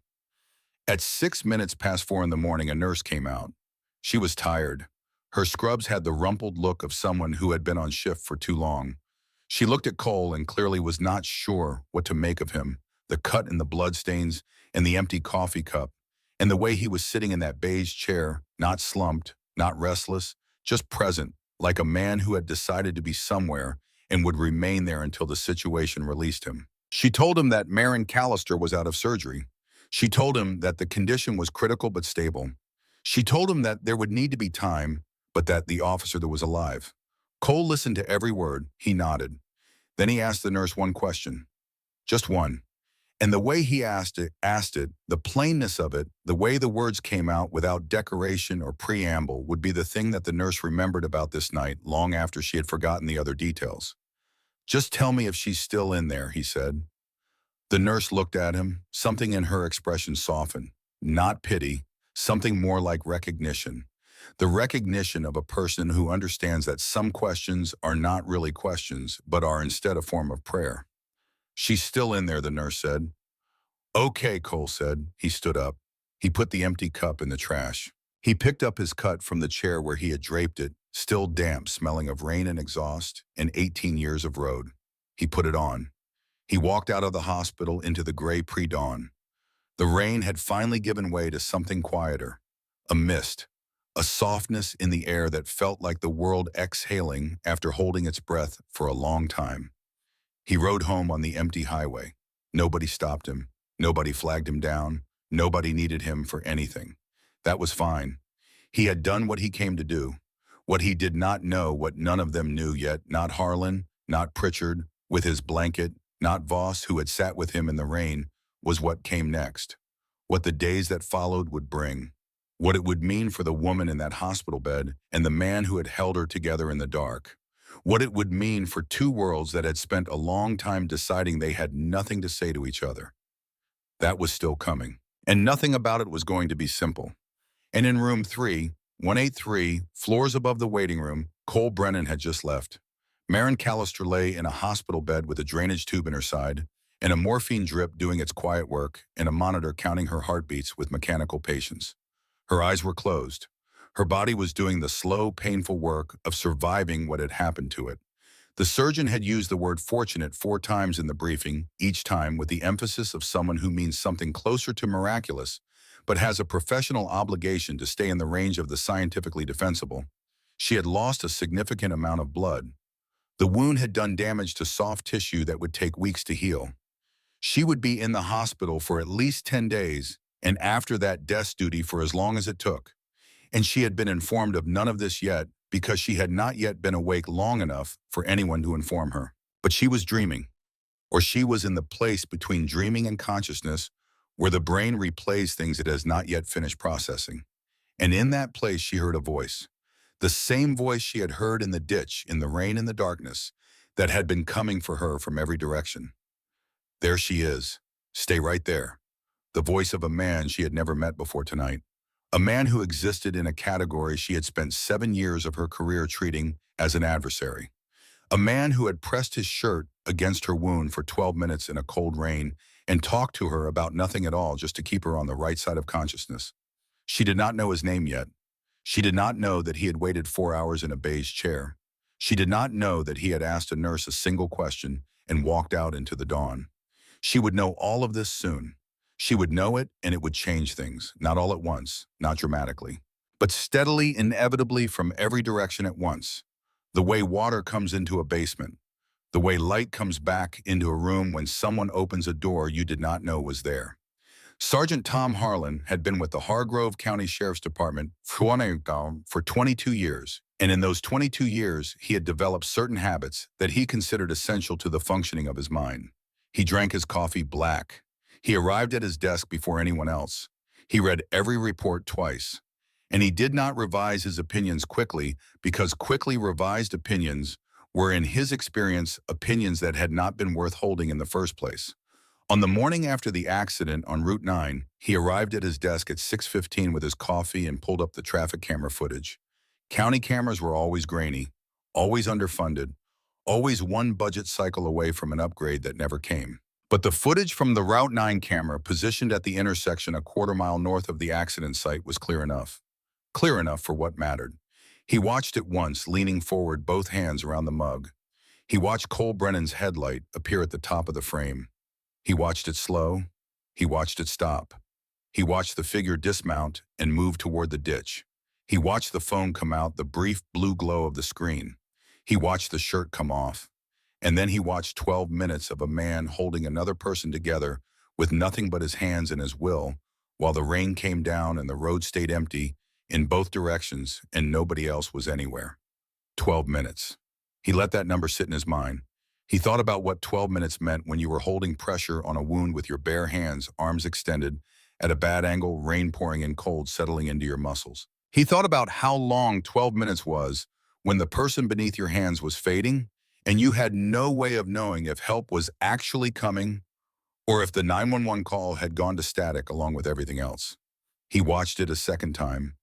At 6 minutes past 4 in the morning, a nurse came out. She was tired. Her scrubs had the rumpled look of someone who had been on shift for too long. She looked at Cole and clearly was not sure what to make of him, the cut and the bloodstains and the empty coffee cup, and the way he was sitting in that beige chair, not slumped, not restless, just present, like a man who had decided to be somewhere and would remain there until the situation released him. She told him that Marin Callister was out of surgery. She told him that the condition was critical but stable. She told him that there would need to be time, but that the officer that was alive. Cole listened to every word. He nodded. Then he asked the nurse one question. Just one. And the way he asked it, the plainness of it, the way the words came out without decoration or preamble would be the thing that the nurse remembered about this night long after she had forgotten the other details. Just tell me if she's still in there, he said. The nurse looked at him. Something in her expression softened. Not pity, something more like recognition. The recognition of a person who understands that some questions are not really questions, but are instead a form of prayer. She's still in there, the nurse said. Okay, Cole said. He stood up. He put the empty cup in the trash. He picked up his cut from the chair where he had draped it, still damp, smelling of rain and exhaust, and 18 years of road. He put it on. He walked out of the hospital into the gray pre-dawn. The rain had finally given way to something quieter, a mist, a softness in the air that felt like the world exhaling after holding its breath for a long time. He rode home on the empty highway. Nobody stopped him. Nobody flagged him down. Nobody needed him for anything. That was fine. He had done what he came to do. What he did not know, what none of them knew yet, not Harlan, not Pritchard, with his blanket, not Voss, who had sat with him in the rain, was what came next. What the days that followed would bring. What it would mean for the woman in that hospital bed and the man who had held her together in the dark. What it would mean for two worlds that had spent a long time deciding they had nothing to say to each other. That was still coming. And nothing about it was going to be simple. And in room 3, 183, floors above the waiting room, Cole Brennan had just left. Marin Callister lay in a hospital bed with a drainage tube in her side, and a morphine drip doing its quiet work, and a monitor counting her heartbeats with mechanical patience. Her eyes were closed. Her body was doing the slow, painful work of surviving what had happened to it. The surgeon had used the word fortunate 4 times in the briefing, each time with the emphasis of someone who means something closer to miraculous, but has a professional obligation to stay in the range of the scientifically defensible. She had lost a significant amount of blood. The wound had done damage to soft tissue that would take weeks to heal. She would be in the hospital for at least 10 days, and after that desk duty for as long as it took. And she had been informed of none of this yet because she had not yet been awake long enough for anyone to inform her. But she was dreaming, or she was in the place between dreaming and consciousness where the brain replays things it has not yet finished processing. And in that place she heard a voice, the same voice she had heard in the ditch, in the rain and the darkness, that had been coming for her from every direction. There she is. Stay right there. The voice of a man she had never met before tonight. A man who existed in a category she had spent 7 years of her career treating as an adversary. A man who had pressed his shirt against her wound for 12 minutes in a cold rain and talked to her about nothing at all just to keep her on the right side of consciousness. She did not know his name yet. She did not know that he had waited 4 hours in a beige chair. She did not know that he had asked a nurse a single question and walked out into the dawn. She would know all of this soon. She would know it, and it would change things, not all at once, not dramatically, but steadily, inevitably from every direction at once. The way water comes into a basement. The way light comes back into a room when someone opens a door you did not know was there. Sergeant Tom Harlan had been with the Hargrove County Sheriff's Department for 22 years, and in those 22 years, he had developed certain habits that he considered essential to the functioning of his mind. He drank his coffee black. He arrived at his desk before anyone else. He read every report twice. And he did not revise his opinions quickly because quickly revised opinions were, in his experience, opinions that had not been worth holding in the first place. On the morning after the accident on Route 9, he arrived at his desk at 6:15 with his coffee and pulled up the traffic camera footage. County cameras were always grainy, always underfunded, always one budget cycle away from an upgrade that never came. But the footage from the Route 9 camera positioned at the intersection a quarter-mile north of the accident site was clear enough. Clear enough for what mattered. He watched it once, leaning forward, both hands around the mug. He watched Cole Brennan's headlight appear at the top of the frame. He watched it slow. He watched it stop. He watched the figure dismount and move toward the ditch. He watched the phone come out, the brief blue glow of the screen. He watched the shirt come off. And then he watched 12 minutes of a man holding another person together with nothing but his hands and his will, while the rain came down and the road stayed empty in both directions and nobody else was anywhere. 12 minutes. He let that number sit in his mind. He thought about what 12 minutes meant when you were holding pressure on a wound with your bare hands, arms extended, at a bad angle, rain pouring in cold, settling into your muscles. He thought about how long 12 minutes was when the person beneath your hands was fading, and you had no way of knowing if help was actually coming or if the 911 call had gone to static along with everything else. He watched it a second time.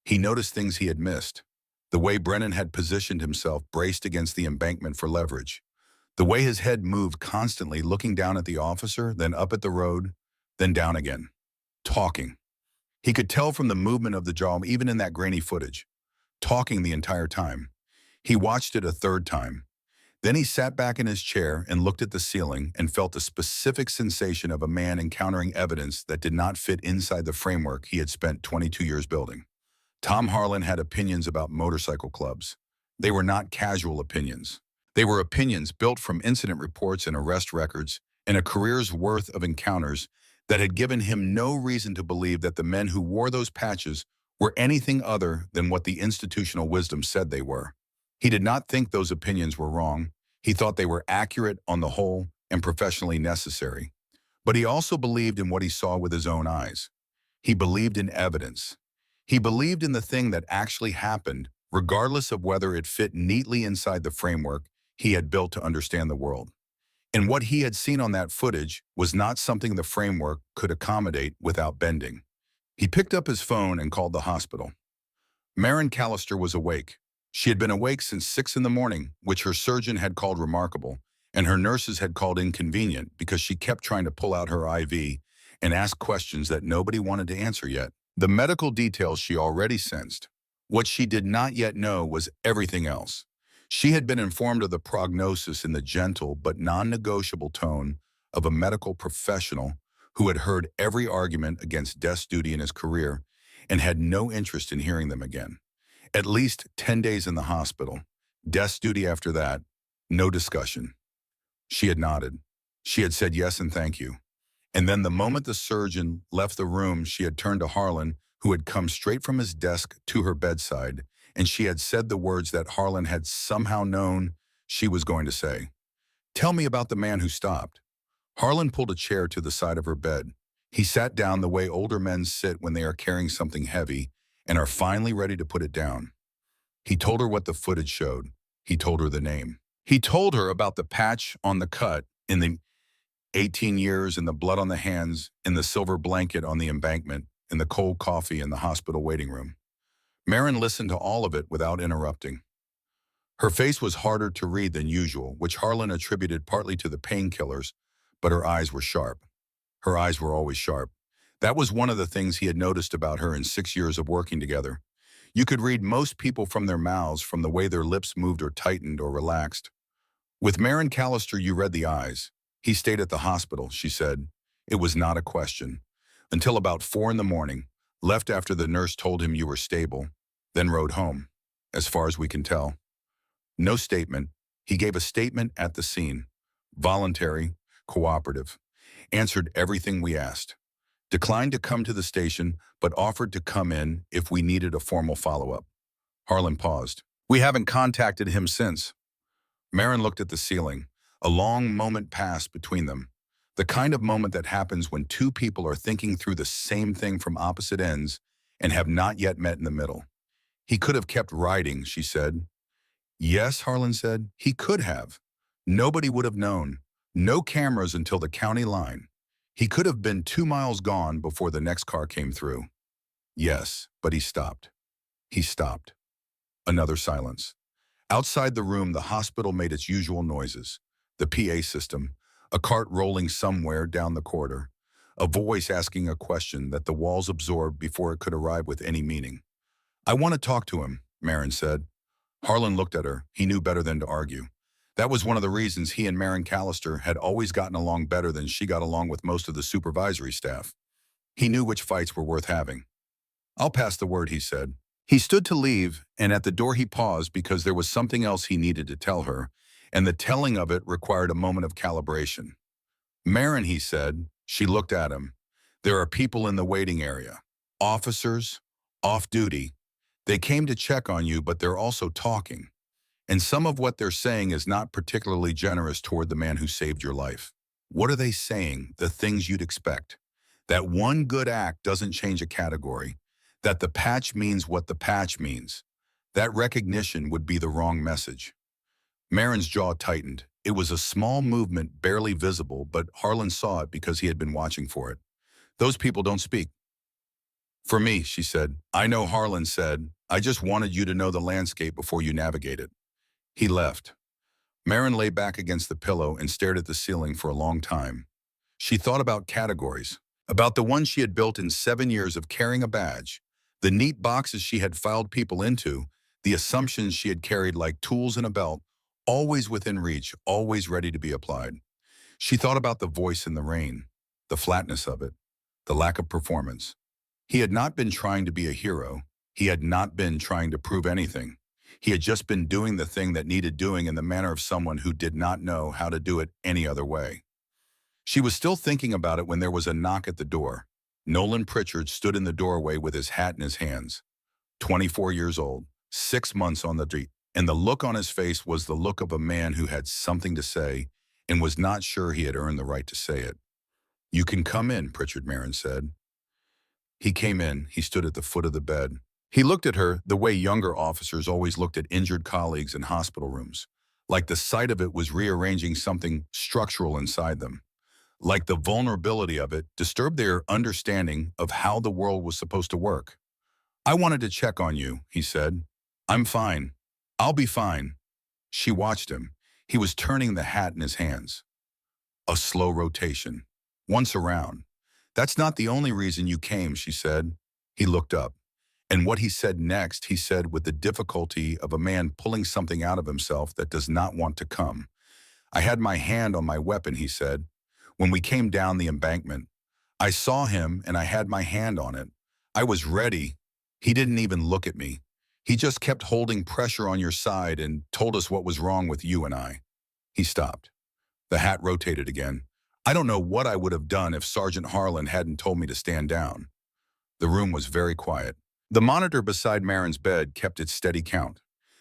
He noticed things he had missed. The way Brennan had positioned himself, braced against the embankment for leverage. The way his head moved constantly, looking down at the officer, then up at the road, then down again. Talking. He could tell from the movement of the jaw, even in that grainy footage. Talking the entire time. He watched it a third time. Then he sat back in his chair and looked at the ceiling and felt the specific sensation of a man encountering evidence that did not fit inside the framework he had spent 22 years building. Tom Harlan had opinions about motorcycle clubs. They were not casual opinions. They were opinions built from incident reports and arrest records and a career's worth of encounters that had given him no reason to believe that the men who wore those patches were anything other than what the institutional wisdom said they were. He did not think those opinions were wrong. He thought they were accurate on the whole and professionally necessary. But he also believed in what he saw with his own eyes. He believed in evidence. He believed in the thing that actually happened, regardless of whether it fit neatly inside the framework he had built to understand the world. And what he had seen on that footage was not something the framework could accommodate without bending. He picked up his phone and called the hospital. Maren Callister was awake. She had been awake since 6 in the morning, which her surgeon had called remarkable, and her nurses had called inconvenient because she kept trying to pull out her IV and ask questions that nobody wanted to answer yet. The medical details she already sensed. What she did not yet know was everything else. She had been informed of the prognosis in the gentle but non-negotiable tone of a medical professional who had heard every argument against desk duty in his career and had no interest in hearing them again. At least 10 days in the hospital. Desk duty after that. No discussion. She had nodded. She had said yes and thank you. And then the moment the surgeon left the room, she had turned to Harlan, who had come straight from his desk to her bedside, and she had said the words that Harlan had somehow known she was going to say. Tell me about the man who stopped. Harlan pulled a chair to the side of her bed. He sat down the way older men sit when they are carrying something heavy and are finally ready to put it down. He told her what the footage showed. He told her the name. He told her about the patch on the cut in the 18 years and the blood on the hands, in the silver blanket on the embankment, in the cold coffee in the hospital waiting room. Maren listened to all of it without interrupting. Her face was harder to read than usual, which Harlan attributed partly to the painkillers, but her eyes were sharp. Her eyes were always sharp. That was one of the things he had noticed about her in 6 years of working together. You could read most people from their mouths, from the way their lips moved or tightened or relaxed. With Maren Callister, you read the eyes. He stayed at the hospital, she said. It was not a question. Until about 4 in the morning, left after the nurse told him you were stable, then rode home, as far as we can tell. No statement, He gave a statement at the scene. Voluntary, cooperative. Answered everything we asked. Declined to come to the station, but offered to come in if we needed a formal follow-up. Harlan paused. We haven't contacted him since. Marin looked at the ceiling. A long moment passed between them. The kind of moment that happens when two people are thinking through the same thing from opposite ends and have not yet met in the middle. He could have kept writing, she said. Yes, Harlan said, he could have. Nobody would have known. No cameras until the county line. He could have been 2 miles gone before the next car came through. Yes, but he stopped. He stopped. Another silence. Outside the room, the hospital made its usual noises. The PA system, a cart rolling somewhere down the corridor, a voice asking a question that the walls absorbed before it could arrive with any meaning. I want to talk to him, Marin said. Harlan looked at her. He knew better than to argue. That was one of the reasons he and Marin Callister had always gotten along better than she got along with most of the supervisory staff. He knew which fights were worth having. I'll pass the word, he said. He stood to leave, and at the door he paused because there was something else he needed to tell her, and the telling of it required a moment of calibration. Marin, he said. She looked at him. There are people in the waiting area. Officers, off duty. They came to check on you, but they're also talking. And some of what they're saying is not particularly generous toward the man who saved your life. What are they saying? The things you'd expect. That one good act doesn't change a category. That the patch means what the patch means. That recognition would be the wrong message. Marin's jaw tightened. It was a small movement, barely visible, but Harlan saw it because he had been watching for it. Those people don't speak. For me, she said. I know, Harlan said. I just wanted you to know the landscape before you navigate it. He left. Marin lay back against the pillow and stared at the ceiling for a long time. She thought about categories, about the ones she had built in 7 years of carrying a badge, the neat boxes she had filed people into, the assumptions she had carried like tools in a belt, always within reach, always ready to be applied. She thought about the voice in the rain, the flatness of it, the lack of performance. He had not been trying to be a hero. He had not been trying to prove anything. He had just been doing the thing that needed doing in the manner of someone who did not know how to do it any other way. She was still thinking about it when there was a knock at the door. Nolan Pritchard stood in the doorway with his hat in his hands. 24 years old, 6 months on the street, and the look on his face was the look of a man who had something to say and was not sure he had earned the right to say it. You can come in, Pritchard, Marin said. He came in. He stood at the foot of the bed. He looked at her the way younger officers always looked at injured colleagues in hospital rooms, like the sight of it was rearranging something structural inside them, like the vulnerability of it disturbed their understanding of how the world was supposed to work. I wanted to check on you, he said. I'm fine. I'll be fine. She watched him. He was turning the hat in his hands. A slow rotation. Once around. That's not the only reason you came, she said. He looked up. And what he said next, he said with the difficulty of a man pulling something out of himself that does not want to come. I had my hand on my weapon, he said. When we came down the embankment, I saw him and I had my hand on it. I was ready. He didn't even look at me. He just kept holding pressure on your side and told us what was wrong with you and I. He stopped. The hat rotated again. I don't know what I would have done if Sergeant Harlan hadn't told me to stand down. The room was very quiet. The monitor beside Marin's bed kept its steady count.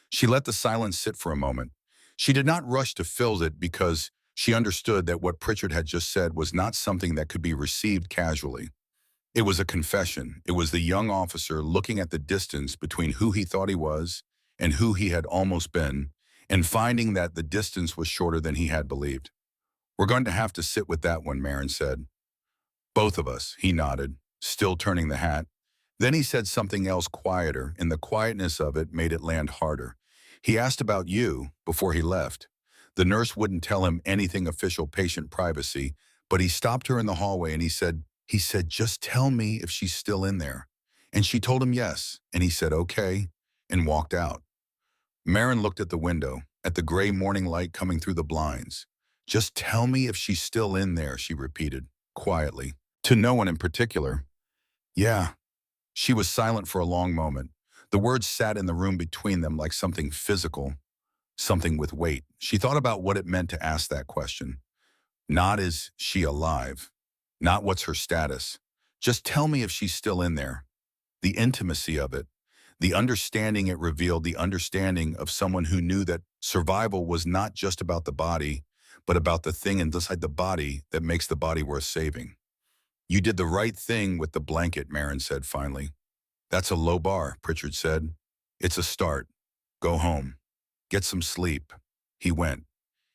She let the silence sit for a moment. She did not rush to fill it because she understood that what Pritchard had just said was not something that could be received casually. It was a confession. It was the young officer looking at the distance between who he thought he was and who he had almost been, and finding that the distance was shorter than he had believed. We're going to have to sit with that one, Marin said. Both of us, he nodded, still turning the hat. Then he said something else quieter, and the quietness of it made it land harder. He asked about you before he left. The nurse wouldn't tell him anything official patient privacy, but he stopped her in the hallway and he said, just tell me if she's still in there. And she told him yes, and he said, okay, and walked out. Marin looked at the window, at the gray morning light coming through the blinds. Just tell me if she's still in there, she repeated, quietly, to no one in particular. Yeah. She was silent for a long moment. The words sat in the room between them like something physical. something with weight. She thought about what it meant to ask that question. Not is she alive? Not what's her status? Just tell me if she's still in there. The intimacy of it, the understanding it revealed, the understanding of someone who knew that survival was not just about the body, but about the thing inside the body that makes the body worth saving. You did the right thing with the blanket, Marin said finally. That's a low bar, Pritchard said. It's a start. Go home. Get some sleep. He went,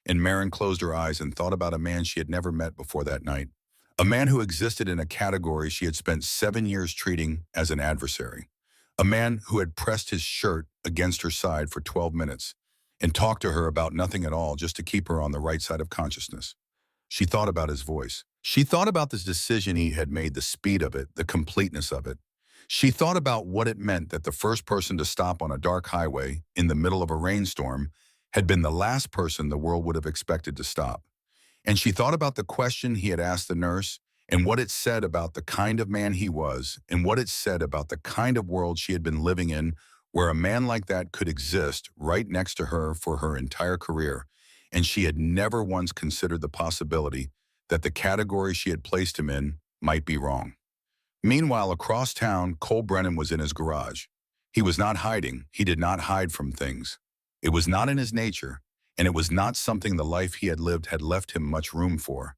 and Marin closed her eyes and thought about a man she had never met before that night. A man who existed in a category she had spent 7 years treating as an adversary. A man who had pressed his shirt against her side for 12 minutes and talked to her about nothing at all just to keep her on the right side of consciousness. She thought about his voice. She thought about this decision he had made, the speed of it, the completeness of it. She thought about what it meant that the first person to stop on a dark highway in the middle of a rainstorm had been the last person the world would have expected to stop. And she thought about the question he had asked the nurse and what it said about the kind of man he was and what it said about the kind of world she had been living in where a man like that could exist right next to her for her entire career. And she had never once considered the possibility that the category she had placed him in might be wrong. Meanwhile, across town, Cole Brennan was in his garage. He was not hiding. He did not hide from things. It was not in his nature, and it was not something the life he had lived had left him much room for.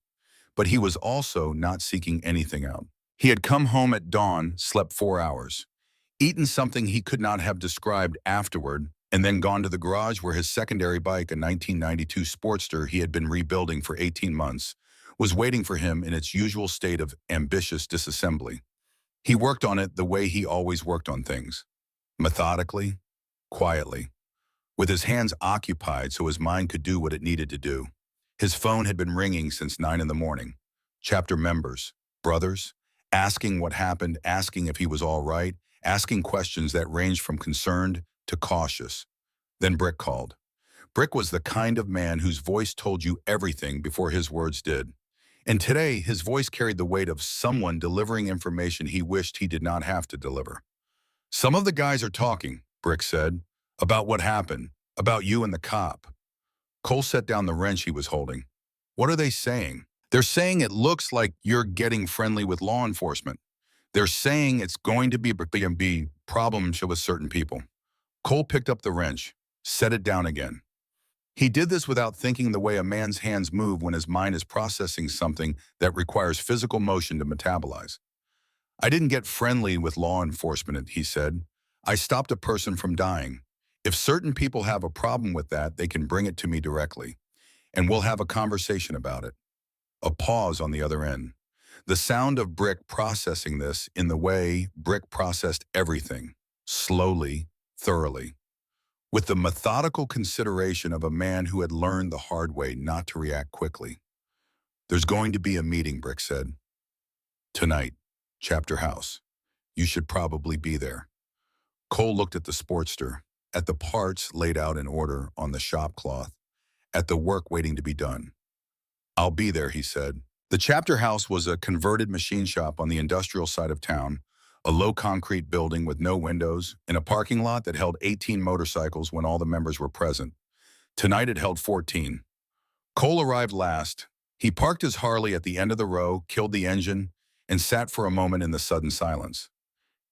But he was also not seeking anything out. He had come home at dawn, slept 4 hours, eaten something he could not have described afterward, and then gone to the garage where his secondary bike, a 1992 Sportster he had been rebuilding for 18 months, was waiting for him in its usual state of ambitious disassembly. He worked on it the way he always worked on things, methodically, quietly, with his hands occupied so his mind could do what it needed to do. His phone had been ringing since 9 in the morning. Chapter members, brothers, asking what happened, asking if he was all right, asking questions that ranged from concerned to cautious. Then Brick called. Brick was the kind of man whose voice told you everything before his words did. And today, his voice carried the weight of someone delivering information he wished he did not have to deliver. Some of the guys are talking, Brick said, about what happened, about you and the cop. Cole set down the wrench he was holding. What are they saying? They're saying it looks like you're getting friendly with law enforcement. They're saying it's going to be problems with certain people. Cole picked up the wrench, set it down again. He did this without thinking the way a man's hands move when his mind is processing something that requires physical motion to metabolize. I didn't get friendly with law enforcement, he said. I stopped a person from dying. If certain people have a problem with that, they can bring it to me directly, and we'll have a conversation about it. A pause on the other end. The sound of Brick processing this in the way Brick processed everything, slowly, thoroughly, with the methodical consideration of a man who had learned the hard way not to react quickly. There's going to be a meeting, Brick said. Tonight, Chapter House. You should probably be there. Cole looked at the Sportster, at the parts laid out in order on the shop cloth, at the work waiting to be done. I'll be there, he said. The Chapter House was a converted machine shop on the industrial side of town, a low concrete building with no windows, in a parking lot that held 18 motorcycles when all the members were present. Tonight it held 14. Cole arrived last. He parked his Harley at the end of the row, killed the engine, and sat for a moment in the sudden silence.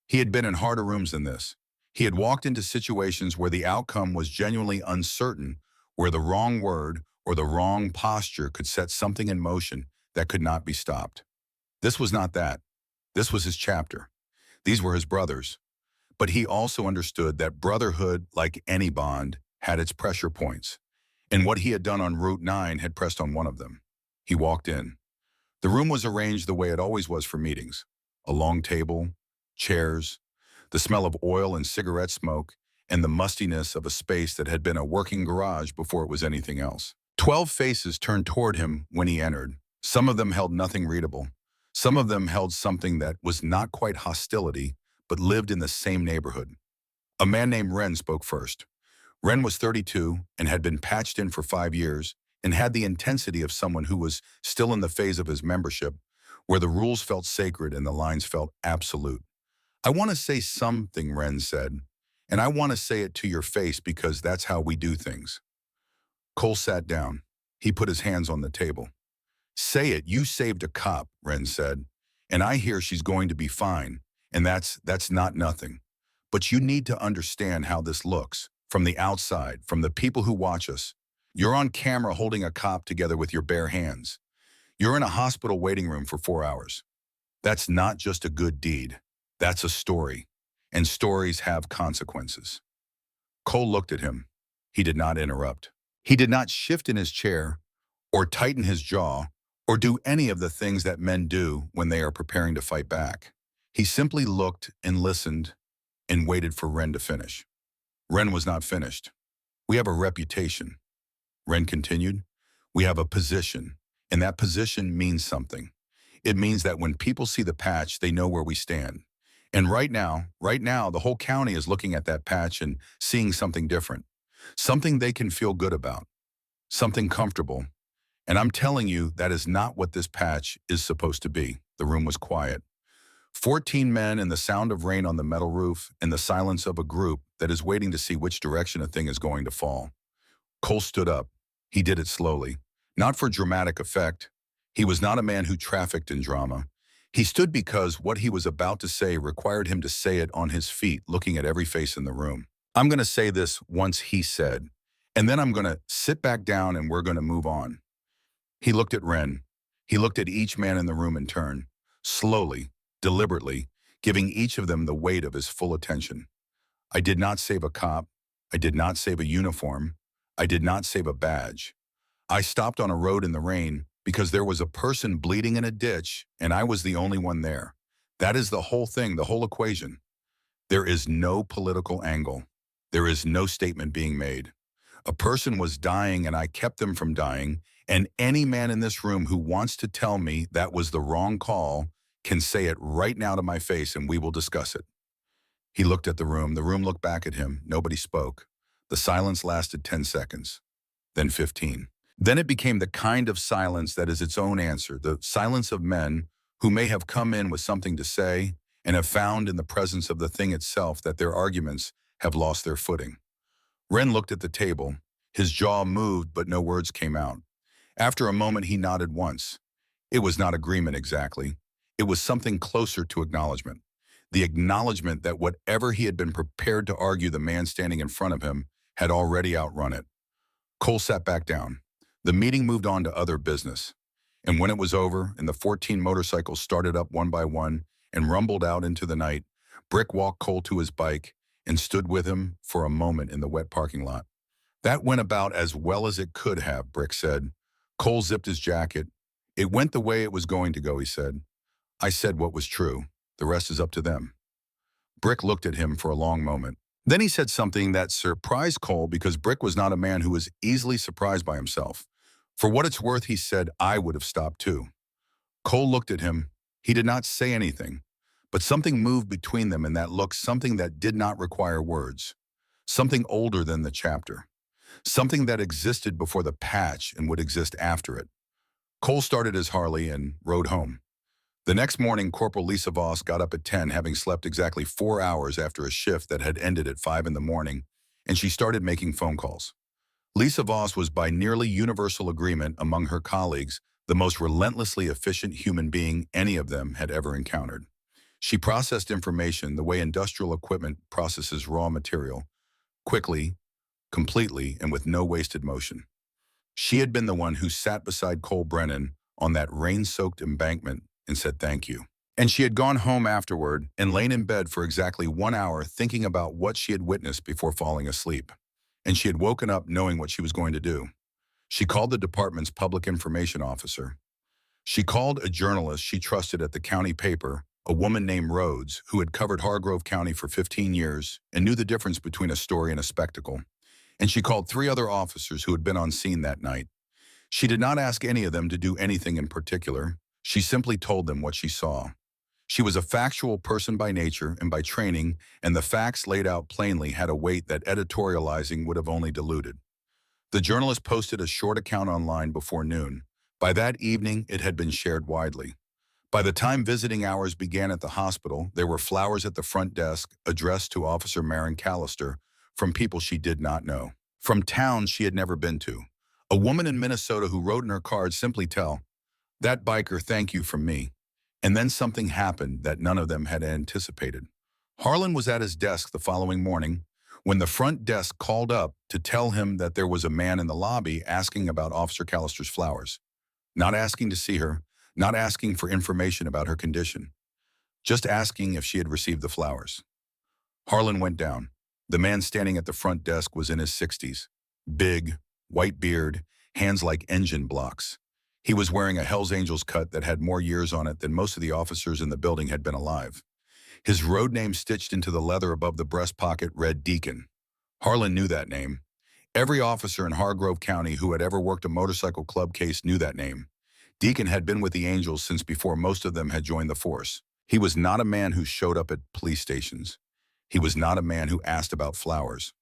He had been in harder rooms than this. He had walked into situations where the outcome was genuinely uncertain, where the wrong word or the wrong posture could set something in motion that could not be stopped. This was not that. This was his chapter. These were his brothers. But he also understood that brotherhood, like any bond, had its pressure points. And what he had done on Route 9 had pressed on one of them. He walked in. The room was arranged the way it always was for meetings. A long table, chairs, the smell of oil and cigarette smoke, and the mustiness of a space that had been a working garage before it was anything else. 12 faces turned toward him when he entered. Some of them held nothing readable. Some of them held something that was not quite hostility, but lived in the same neighborhood. A man named Wren spoke first. Wren was 32 and had been patched in for 5 years and had the intensity of someone who was still in the phase of his membership, where the rules felt sacred and the lines felt absolute. I want to say something, Wren said, and I want to say it to your face because that's how we do things. Cole sat down. He put his hands on the table. Say it, you saved a cop, Wren said. And I hear she's going to be fine. And that's not nothing. But you need to understand how this looks. From the outside, from the people who watch us. You're on camera holding a cop together with your bare hands. You're in a hospital waiting room for 4 hours. That's not just a good deed. That's a story. And stories have consequences. Cole looked at him. He did not interrupt. He did not shift in his chair or tighten his jaw or do any of the things that men do when they are preparing to fight back. He simply looked and listened and waited for Wren to finish. Wren was not finished. We have a reputation. Wren continued. We have a position, and that position means something. It means that when people see the patch, they know where we stand. And right now, the whole county is looking at that patch and seeing something different, something they can feel good about, something comfortable. And I'm telling you, that is not what this patch is supposed to be. The room was quiet. 14 men and the sound of rain on the metal roof and the silence of a group that is waiting to see which direction a thing is going to fall. Cole stood up. He did it slowly, not for dramatic effect. He was not a man who trafficked in drama. He stood because what he was about to say required him to say it on his feet, looking at every face in the room. I'm going to say this once, he said, and then I'm going to sit back down and we're going to move on. He looked at Wren. He looked at each man in the room in turn, slowly, deliberately, giving each of them the weight of his full attention. I did not save a cop. I did not save a uniform. I did not save a badge. I stopped on a road in the rain because there was a person bleeding in a ditch and I was the only one there. That is the whole thing, the whole equation. There is no political angle. There is no statement being made. A person was dying and I kept them from dying, and any man in this room who wants to tell me that was the wrong call can say it right now to my face and we will discuss it. He looked at the room looked back at him, nobody spoke. The silence lasted 10 seconds, then 15. Then it became the kind of silence that is its own answer, the silence of men who may have come in with something to say and have found in the presence of the thing itself that their arguments have lost their footing. Wren looked at the table. His jaw moved, but no words came out. After a moment, he nodded once. It was not agreement exactly. It was something closer to acknowledgement. The acknowledgement that whatever he had been prepared to argue, the man standing in front of him had already outrun it. Cole sat back down. The meeting moved on to other business. And when it was over and the 14 motorcycles started up one by one and rumbled out into the night, Brick walked Cole to his bike and stood with him for a moment in the wet parking lot. That went about as well as it could have, Brick said. Cole zipped his jacket. It went the way it was going to go, he said. I said what was true. The rest is up to them. Brick looked at him for a long moment. Then he said something that surprised Cole because Brick was not a man who was easily surprised by himself. For what it's worth, he said, I would have stopped too. Cole looked at him. He did not say anything, but something moved between them in that look, something that did not require words. Something older than the chapter. Something that existed before the patch and would exist after it. Cole started his Harley and rode home. The next morning, Corporal Lisa Voss got up at 10, having slept exactly 4 hours after a shift that had ended at 5 in the morning, and she started making phone calls. Lisa Voss was by nearly universal agreement among her colleagues the most relentlessly efficient human being any of them had ever encountered. She processed information the way industrial equipment processes raw material, quickly, completely, and with no wasted motion. She had been the one who sat beside Cole Brennan on that rain-soaked embankment and said thank you. And she had gone home afterward and lain in bed for exactly 1 hour thinking about what she had witnessed before falling asleep. And she had woken up knowing what she was going to do. She called the department's public information officer. She called a journalist she trusted at the county paper, a woman named Rhodes, who had covered Hargrove County for 15 years and knew the difference between a story and a spectacle. And she called 3 other officers who had been on scene that night. She did not ask any of them to do anything in particular. She simply told them what she saw. She was a factual person by nature and by training, and the facts laid out plainly had a weight that editorializing would have only diluted. The journalist posted a short account online before noon. By that evening, it had been shared widely. By the time visiting hours began at the hospital, there were flowers at the front desk addressed to Officer Maren Callister from people she did not know, from towns she had never been to. A woman in Minnesota who wrote in her card simply tell, "That biker, thank you from me." And then something happened that none of them had anticipated. Harlan was at his desk the following morning when the front desk called up to tell him that there was a man in the lobby asking about Officer Callister's flowers. Not asking to see her, not asking for information about her condition, just asking if she had received the flowers. Harlan went down. The man standing at the front desk was in his 60s. Big, white beard, hands like engine blocks. He was wearing a Hells Angels cut that had more years on it than most of the officers in the building had been alive. His road name stitched into the leather above the breast pocket read Deacon. Harlan knew that name. Every officer in Hargrove County who had ever worked a motorcycle club case knew that name. Deacon had been with the Angels since before most of them had joined the force. He was not a man who showed up at police stations. He was not a man who asked about flowers.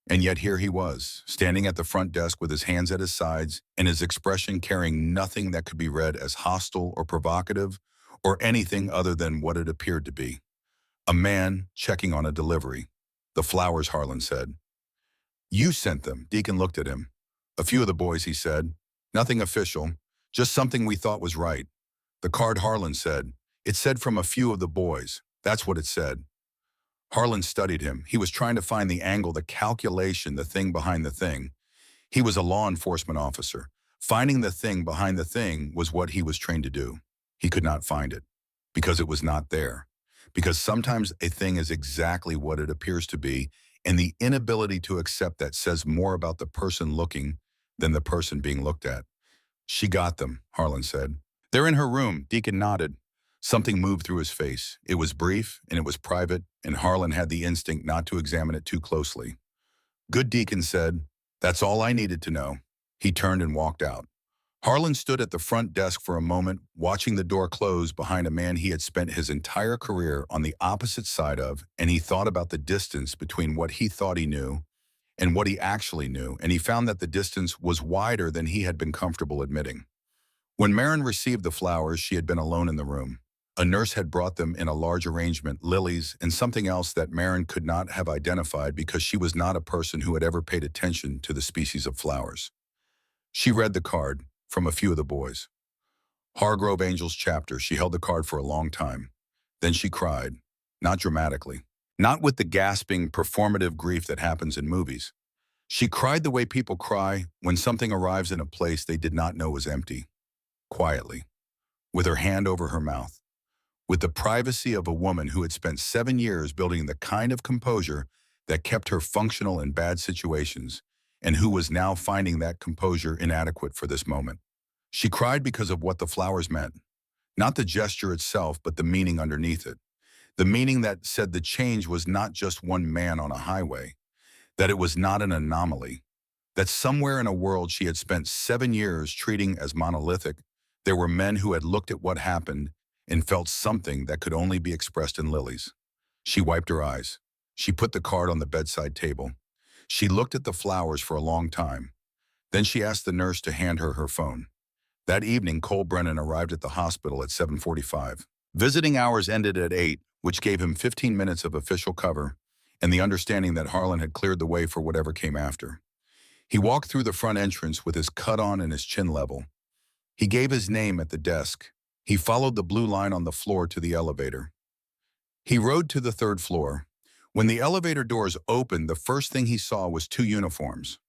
And yet here he was, standing at the front desk with his hands at his sides and his expression carrying nothing that could be read as hostile or provocative or anything other than what it appeared to be. A man checking on a delivery. "The flowers," Harlan said. "You sent them." Deacon looked at him. "A few of the boys," he said. "Nothing official, just something we thought was right." "The card," Harlan said. "It said from a few of the boys. That's what it said." Harlan studied him. He was trying to find the angle, the calculation, the thing behind the thing. He was a law enforcement officer. Finding the thing behind the thing was what he was trained to do. He could not find it because it was not there. Because sometimes a thing is exactly what it appears to be, and the inability to accept that says more about the person looking than the person being looked at. "She got them," Harlan said. "They're in her room." Deacon nodded. Something moved through his face. It was brief, and it was private, and Harlan had the instinct not to examine it too closely. "Good," Deacon said. "That's all I needed to know." He turned and walked out. Harlan stood at the front desk for a moment, watching the door close behind a man he had spent his entire career on the opposite side of, and he thought about the distance between what he thought he knew and what he actually knew, and he found that the distance was wider than he had been comfortable admitting. When Marin received the flowers, she had been alone in the room. A nurse had brought them in a large arrangement, lilies, and something else that Marin could not have identified because she was not a person who had ever paid attention to the species of flowers. She read the card from a few of the boys. Hargrove Angels chapter. She held the card for a long time. Then she cried, not dramatically, not with the gasping, performative grief that happens in movies. She cried the way people cry when something arrives in a place they did not know was empty, quietly, with her hand over her mouth. With the privacy of a woman who had spent 7 years building the kind of composure that kept her functional in bad situations, and who was now finding that composure inadequate for this moment. She cried because of what the flowers meant, not the gesture itself, but the meaning underneath it. The meaning that said the change was not just one man on a highway, that it was not an anomaly, that somewhere in a world she had spent 7 years treating as monolithic, there were men who had looked at what happened and felt something that could only be expressed in lilies. She wiped her eyes. She put the card on the bedside table. She looked at the flowers for a long time. Then she asked the nurse to hand her her phone. That evening, Cole Brennan arrived at the hospital at 7:45. Visiting hours ended at 8, which gave him 15 minutes of official cover and the understanding that Harlan had cleared the way for whatever came after. He walked through the front entrance with his cut on and his chin level. He gave his name at the desk. He followed the blue line on the floor to the elevator. He rode to the 3rd floor. When the elevator doors opened, the first thing he saw was 2 uniforms.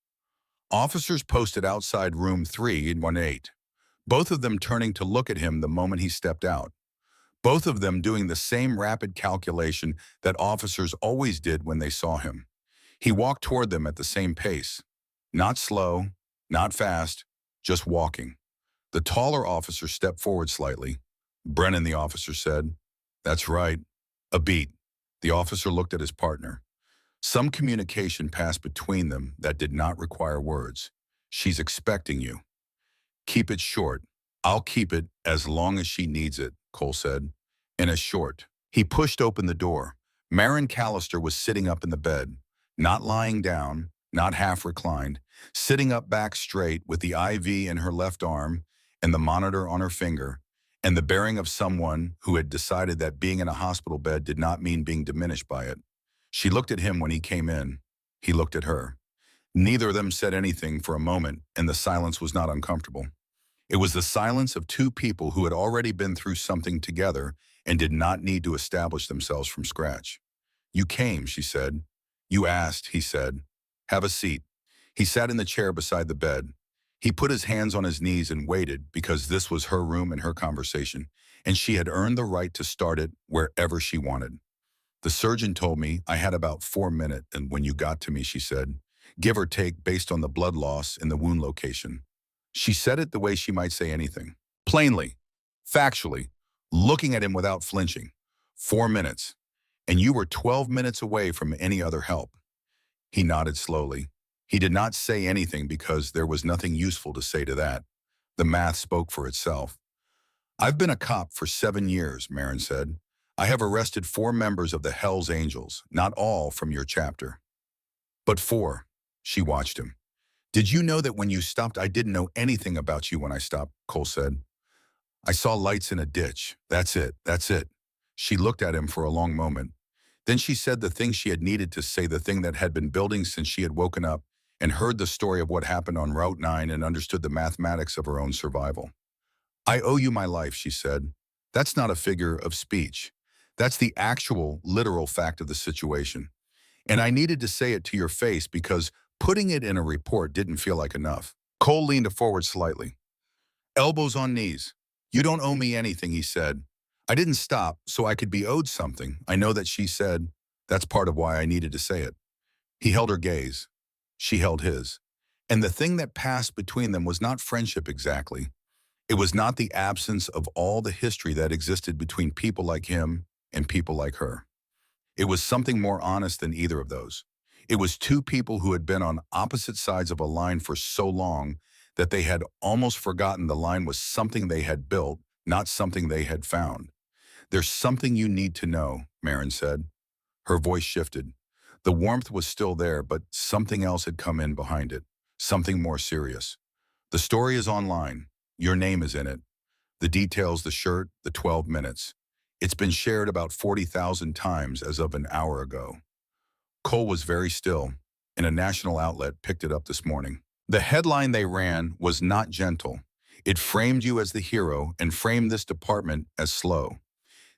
Officers posted outside room 318, both of them turning to look at him the moment he stepped out. Both of them doing the same rapid calculation that officers always did when they saw him. He walked toward them at the same pace. Not slow, not fast, just walking. The taller officer stepped forward slightly. "Brennan," the officer said. "That's right." A beat. The officer looked at his partner. Some communication passed between them that did not require words. "She's expecting you." "Keep it short." "I'll keep it as long as she needs it," Cole said. "And as short." He pushed open the door. Marin Callister was sitting up in the bed, not lying down, not half reclined, sitting up back straight with the IV in her left arm and the monitor on her finger, and the bearing of someone who had decided that being in a hospital bed did not mean being diminished by it. She looked at him when he came in. He looked at her. Neither of them said anything for a moment, and the silence was not uncomfortable. It was the silence of two people who had already been through something together and did not need to establish themselves from scratch. "You came," she said. "You asked," he said. "Have a seat." He sat in the chair beside the bed. He put his hands on his knees and waited because this was her room and her conversation, and she had earned the right to start it wherever she wanted. "The surgeon told me I had about 4 minutes, and when you got to me," she said, "give or take based on the blood loss and the wound location." She said it the way she might say anything. Plainly, factually, looking at him without flinching. 4 minutes. And you were 12 minutes away from any other help. He nodded slowly. He did not say anything because there was nothing useful to say to that. The math spoke for itself. "I've been a cop for 7 years, Marin said. I have arrested 4 members of the Hells Angels, not all from your chapter. But 4. She watched him. "Did you know that when you stopped, I didn't know anything about you when I stopped," Cole said. "I saw lights in a ditch. That's it, that's it." She looked at him for a long moment. Then she said the thing she had needed to say, the thing that had been building since she had woken up and heard the story of what happened on Route 9 and understood the mathematics of her own survival. "I owe you my life," she said. "That's not a figure of speech. That's the actual, literal fact of the situation. And I needed to say it to your face because putting it in a report didn't feel like enough." Cole leaned forward slightly. Elbows on knees. "You don't owe me anything," he said. "I didn't stop so I could be owed something." I know that, she said. "That's part of why I needed to say it." He held her gaze. She held his. And the thing that passed between them was not friendship exactly. It was not the absence of all the history that existed between people like him and people like her. It was something more honest than either of those. It was two people who had been on opposite sides of a line for so long that they had almost forgotten the line was something they had built, not something they had found. "There's something you need to know," Marin said. Her voice shifted. The warmth was still there, but something else had come in behind it, something more serious. "The story is online. Your name is in it. The details, the shirt, the 12 minutes. It's been shared about 40,000 times as of an hour ago." Cole was very still, and a national outlet picked it up this morning. The headline they ran was not gentle. It framed you as the hero and framed this department as slow.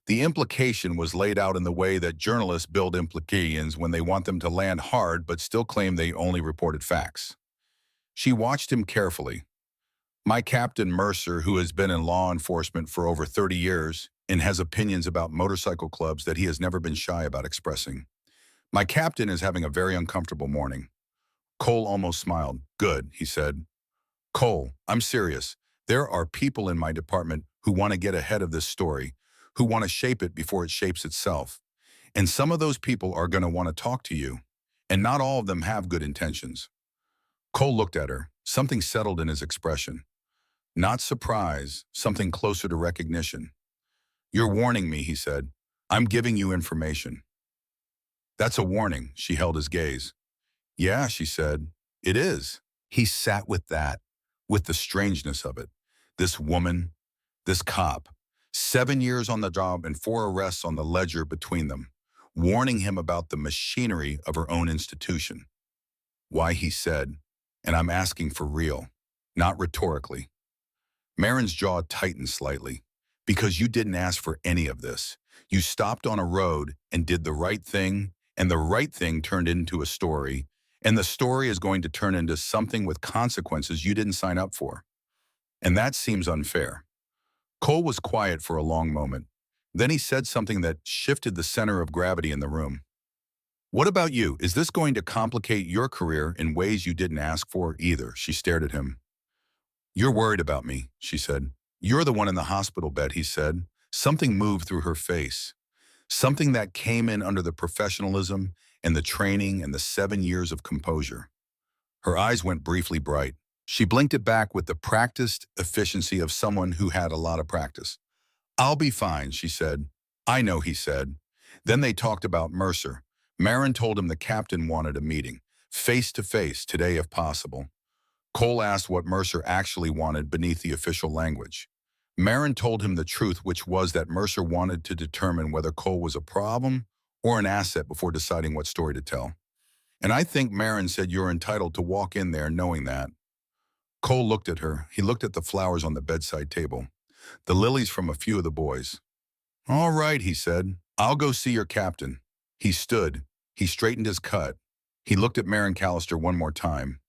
The implication was laid out in the way that journalists build implications when they want them to land hard but still claim they only reported facts. She watched him carefully. "My Captain Mercer, who has been in law enforcement for over 30 years and has opinions about motorcycle clubs that he has never been shy about expressing. My captain is having a very uncomfortable morning." Cole almost smiled. "Good," he said. "Cole, I'm serious. There are people in my department who want to get ahead of this story, who want to shape it before it shapes itself. And some of those people are going to want to talk to you. And not all of them have good intentions." Cole looked at her. Something settled in his expression. Not surprise, something closer to recognition. "You're warning me," he said. "I'm giving you information." "That's a warning," she held his gaze. "Yeah," she said, "it is." He sat with that, with the strangeness of it. This woman, this cop, 7 years on the job and 4 arrests on the ledger between them, warning him about the machinery of her own institution. Why, he said, and I'm asking for real, not rhetorically. Marin's jaw tightened slightly. "Because you didn't ask for any of this. You stopped on a road and did the right thing, and the right thing turned into a story, and the story is going to turn into something with consequences you didn't sign up for. And that seems unfair." Cole was quiet for a long moment. Then he said something that shifted the center of gravity in the room. "What about you? Is this going to complicate your career in ways you didn't ask for either?" She stared at him. "You're worried about me," she said. "You're the one in the hospital bed," he said. Something moved through her face. Something that came in under the professionalism and the training and the 7 years of composure. Her eyes went briefly bright. She blinked it back with the practiced efficiency of someone who had a lot of practice. "I'll be fine," she said. "I know," he said. Then they talked about Mercer. Marin told him the captain wanted a meeting, face to face, today if possible. Cole asked what Mercer actually wanted beneath the official language. Marin told him the truth, which was that Mercer wanted to determine whether Cole was a problem or an asset before deciding what story to tell. And I think Marin said you're entitled to walk in there knowing that. Cole looked at her. He looked at the flowers on the bedside table, the lilies from a few of the boys. All right, he said. I'll go see your captain. He stood. He straightened his cut. He looked at Marin Callister one more time.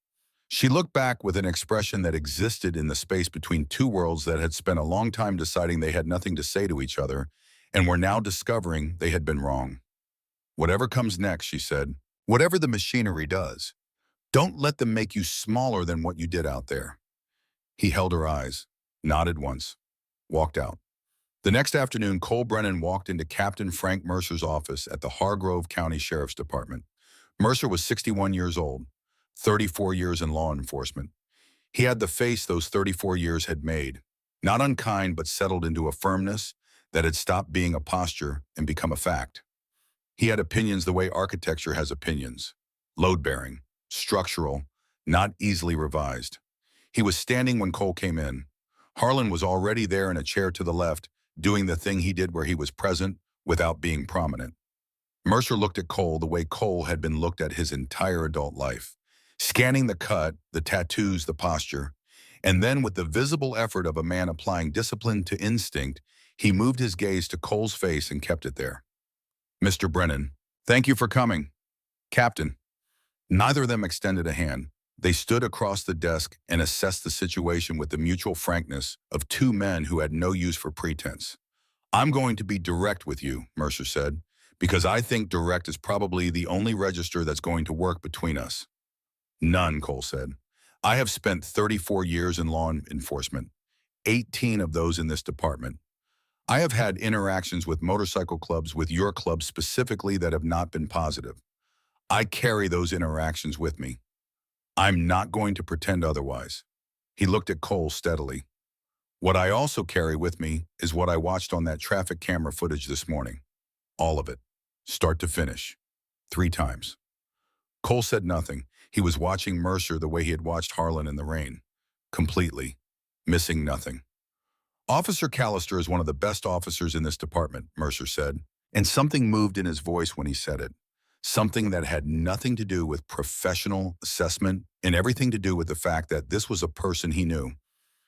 She looked back with an expression that existed in the space between two worlds that had spent a long time deciding they had nothing to say to each other and were now discovering they had been wrong. Whatever comes next, she said, whatever the machinery does, don't let them make you smaller than what you did out there. He held her eyes, nodded once, walked out. The next afternoon, Cole Brennan walked into Captain Frank Mercer's office at the Hargrove County Sheriff's Department. Mercer was 61 years old, 34 years in law enforcement. He had the face those 34 years had made, not unkind but settled into a firmness that had stopped being a posture and become a fact. He had opinions the way architecture has opinions, load-bearing, structural, not easily revised. He was standing when Cole came in. Harlan was already there in a chair to the left, doing the thing he did where he was present without being prominent. Mercer looked at Cole the way Cole had been looked at his entire adult life, scanning the cut, the tattoos, the posture, and then with the visible effort of a man applying discipline to instinct, he moved his gaze to Cole's face and kept it there. Mr. Brennan, thank you for coming. Captain. Neither of them extended a hand. They stood across the desk and assessed the situation with the mutual frankness of two men who had no use for pretense. I'm going to be direct with you, Mercer said, because I think direct is probably the only register that's going to work between us. None, Cole said. I have spent 34 years in law enforcement, 18 of those in this department. I have had interactions with motorcycle clubs, with your club specifically, that have not been positive. I carry those interactions with me. I'm not going to pretend otherwise. He looked at Cole steadily. What I also carry with me is what I watched on that traffic camera footage this morning. All of it, start to finish, 3 times. Cole said nothing. He was watching Mercer the way he had watched Harlan in the rain, completely, missing nothing. Officer Callister is one of the best officers in this department, Mercer said, and something moved in his voice when he said it. Something that had nothing to do with professional assessment and everything to do with the fact that this was a person he knew.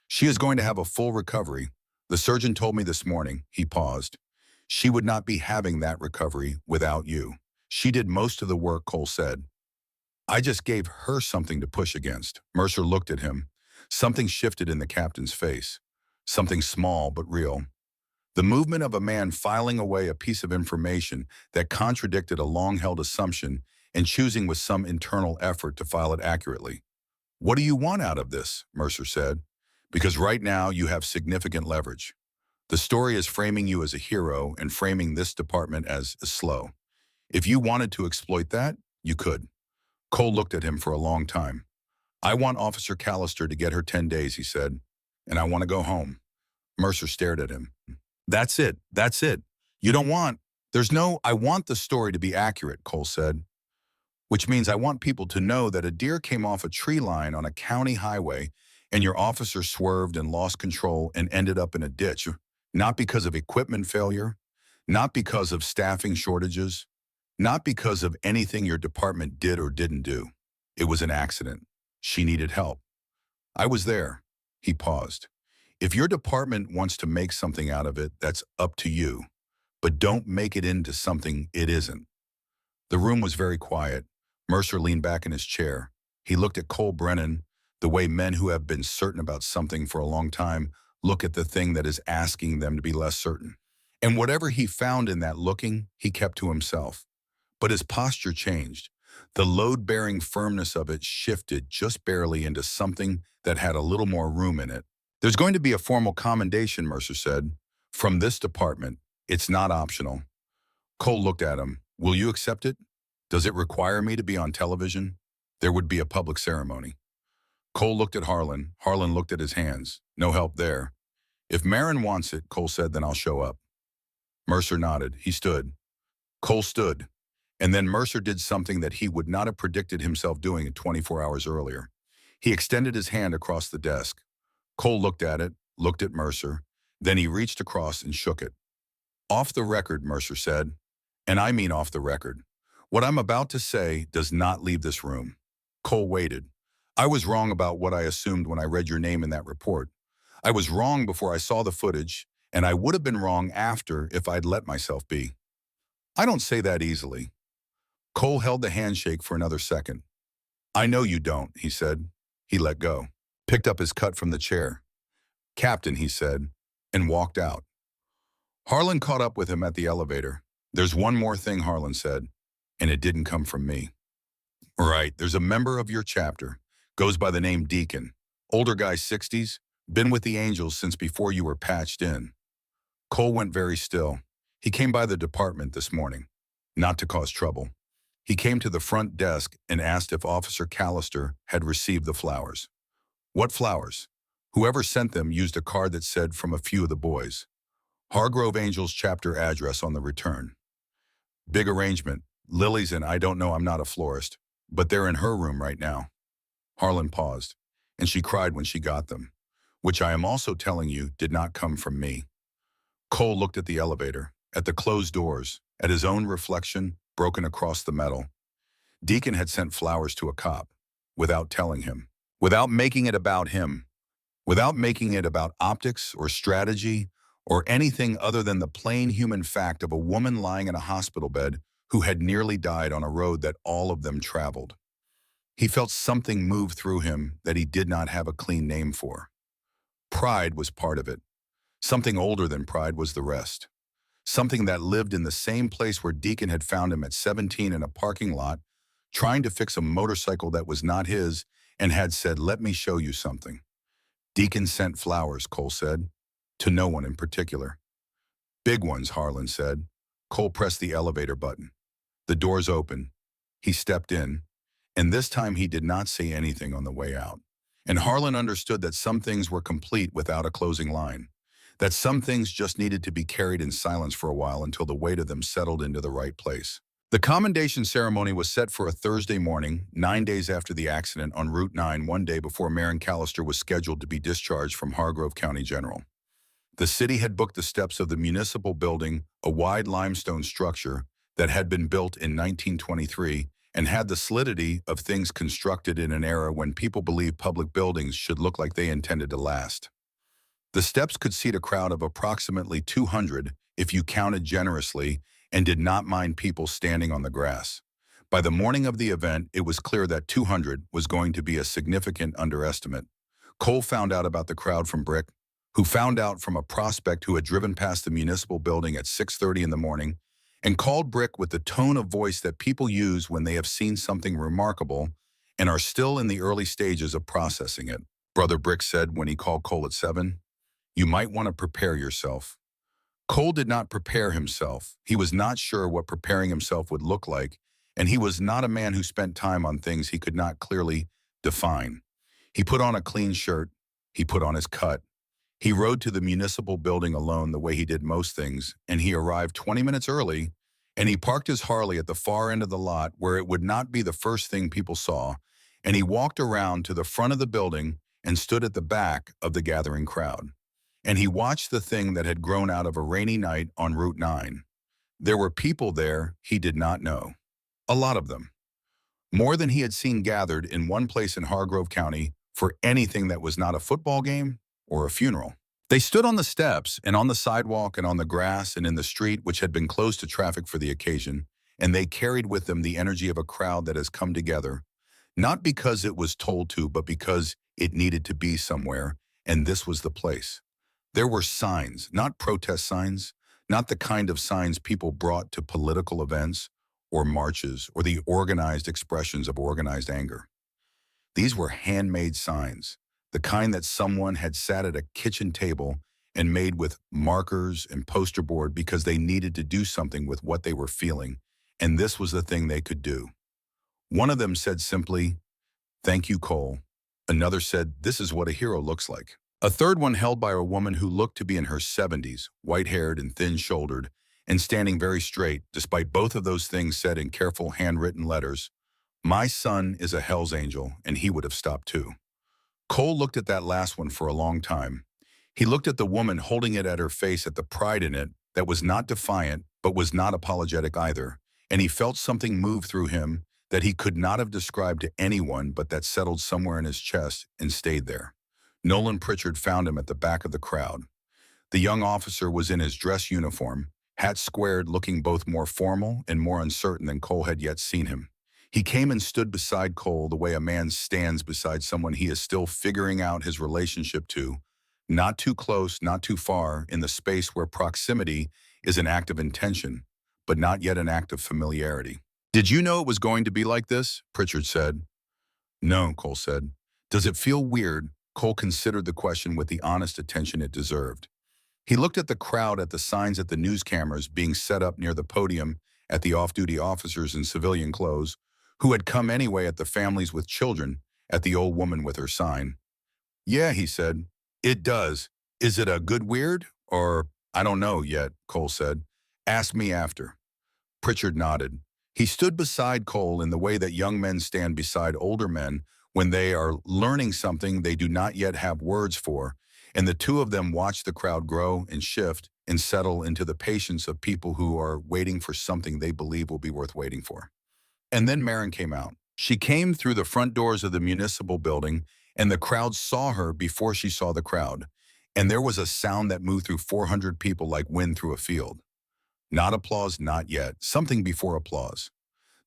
She is going to have a full recovery. The surgeon told me this morning, he paused. She would not be having that recovery without you. She did most of the work, Cole said. I just gave her something to push against. Mercer looked at him. Something shifted in the captain's face. Something small but real. The movement of a man filing away a piece of information that contradicted a long-held assumption and choosing with some internal effort to file it accurately. What do you want out of this? Mercer said. Because right now you have significant leverage. The story is framing you as a hero and framing this department as slow. If you wanted to exploit that, you could. Cole looked at him for a long time. I want Officer Callister to get her 10 days, he said, and I want to go home. Mercer stared at him. That's it. That's it. You don't want... I want the story to be accurate, Cole said, which means I want people to know that a deer came off a tree line on a county highway and your officer swerved and lost control and ended up in a ditch, not because of equipment failure, not because of staffing shortages, not because of anything your department did or didn't do. It was an accident. She needed help. I was there. He paused. If your department wants to make something out of it, that's up to you. But don't make it into something it isn't. The room was very quiet. Mercer leaned back in his chair. He looked at Cole Brennan, the way men who have been certain about something for a long time look at the thing that is asking them to be less certain. And whatever he found in that looking, he kept to himself. But his posture changed. The load-bearing firmness of it shifted just barely into something that had a little more room in it. There's going to be a formal commendation, Mercer said. From this department. It's not optional. Cole looked at him. Will you accept it? Does it require me to be on television? There would be a public ceremony. Cole looked at Harlan. Harlan looked at his hands. No help there. If Marin wants it, Cole said, then I'll show up. Mercer nodded. He stood. Cole stood. And then Mercer did something that he would not have predicted himself doing 24 hours earlier. He extended his hand across the desk. Cole looked at it, looked at Mercer. Then he reached across and shook it. Off the record, Mercer said. And I mean off the record. What I'm about to say does not leave this room. Cole waited. I was wrong about what I assumed when I read your name in that report. I was wrong before I saw the footage, and I would have been wrong after if I'd let myself be. I don't say that easily. Cole held the handshake for another second. I know you don't, he said. He let go, picked up his cut from the chair. Captain, he said, and walked out. Harlan caught up with him at the elevator. There's one more thing, Harlan said, and it didn't come from me. Right, there's a member of your chapter, goes by the name Deacon, older guy 60s, been with the Angels since before you were patched in. Cole went very still. He came by the department this morning, not to cause trouble. He came to the front desk and asked if Officer Callister had received the flowers. What flowers? Whoever sent them used a card that said from a few of the boys. Hargrove Angels chapter address on the return. Big arrangement. Lily's and I don't know, I'm not a florist, but they're in her room right now. Harlan paused, and she cried when she got them, which I am also telling you did not come from me. Cole looked at the elevator, at the closed doors, at his own reflection broken across the metal. Deacon had sent flowers to a cop, without telling him, without making it about him, without making it about optics or strategy or anything other than the plain human fact of a woman lying in a hospital bed who had nearly died on a road that all of them traveled. He felt something move through him that he did not have a clean name for. Pride was part of it. Something older than pride was the rest. Something that lived in the same place where Deacon had found him at 17 in a parking lot, trying to fix a motorcycle that was not his, and had said, "Let me show you something." Deacon sent flowers, Cole said, to no one in particular. Big ones, Harlan said. Cole pressed the elevator button. The doors opened. He stepped in, and this time he did not say anything on the way out. And Harlan understood that some things were complete without a closing line, that some things just needed to be carried in silence for a while until the weight of them settled into the right place. The commendation ceremony was set for a Thursday morning, 9 days after the accident on Route 9, one day before Marin Callister was scheduled to be discharged from Hargrove County General. The city had booked the steps of the municipal building, a wide limestone structure that had been built in 1923 and had the solidity of things constructed in an era when people believed public buildings should look like they intended to last. The steps could seat a crowd of approximately 200 if you counted generously and did not mind people standing on the grass. By the morning of the event, it was clear that 200 was going to be a significant underestimate. Cole found out about the crowd from Brick, who found out from a prospect who had driven past the municipal building at 6:30 in the morning and called Brick with the tone of voice that people use when they have seen something remarkable and are still in the early stages of processing it. Brother Brick said when he called Cole at 7, "You might want to prepare yourself." Cole did not prepare himself. He was not sure what preparing himself would look like, and he was not a man who spent time on things he could not clearly define. He put on a clean shirt. He put on his cut. He rode to the municipal building alone the way he did most things, and he arrived 20 minutes early, and he parked his Harley at the far end of the lot where it would not be the first thing people saw, and he walked around to the front of the building and stood at the back of the gathering crowd. And he watched the thing that had grown out of a rainy night on Route 9. There were people there he did not know. A lot of them. More than he had seen gathered in one place in Hargrove County for anything that was not a football game or a funeral. They stood on the steps and on the sidewalk and on the grass and in the street which had been closed to traffic for the occasion, and they carried with them the energy of a crowd that has come together, not because it was told to, but because it needed to be somewhere, and this was the place. There were signs, not protest signs, not the kind of signs people brought to political events or marches or the organized expressions of organized anger. These were handmade signs, the kind that someone had sat at a kitchen table and made with markers and poster board because they needed to do something with what they were feeling, and this was the thing they could do. One of them said simply, "Thank you, Cole." Another said, "This is what a hero looks like." A third one held by a woman who looked to be in her 70s, white-haired and thin-shouldered, and standing very straight, despite both of those things said in careful handwritten letters, "My son is a Hell's Angel, and he would have stopped too." Cole looked at that last one for a long time. He looked at the woman holding it at her face at the pride in it that was not defiant, but was not apologetic either, and he felt something move through him that he could not have described to anyone, but that settled somewhere in his chest and stayed there. Nolan Pritchard found him at the back of the crowd. The young officer was in his dress uniform, hat squared, looking both more formal and more uncertain than Cole had yet seen him. He came and stood beside Cole the way a man stands beside someone he is still figuring out his relationship to, not too close, not too far, in the space where proximity is an act of intention, but not yet an act of familiarity. "Did you know it was going to be like this?" Pritchard said. "No," Cole said. "Does it feel weird?" Cole considered the question with the honest attention it deserved. He looked at the crowd, at the signs, at the news cameras being set up near the podium, at the off-duty officers in civilian clothes, who had come anyway, at the families with children, at the old woman with her sign. "Yeah," he said. "It does. Is it a good weird? Or, I don't know yet," Cole said. "Ask me after." Pritchard nodded. He stood beside Cole in the way that young men stand beside older men when they are learning something they do not yet have words for, and the two of them watched the crowd grow and shift and settle into the patience of people who are waiting for something they believe will be worth waiting for. And then Marin came out. She came through the front doors of the municipal building, and the crowd saw her before she saw the crowd. And there was a sound that moved through 400 people like wind through a field. Not applause, not yet. Something before applause.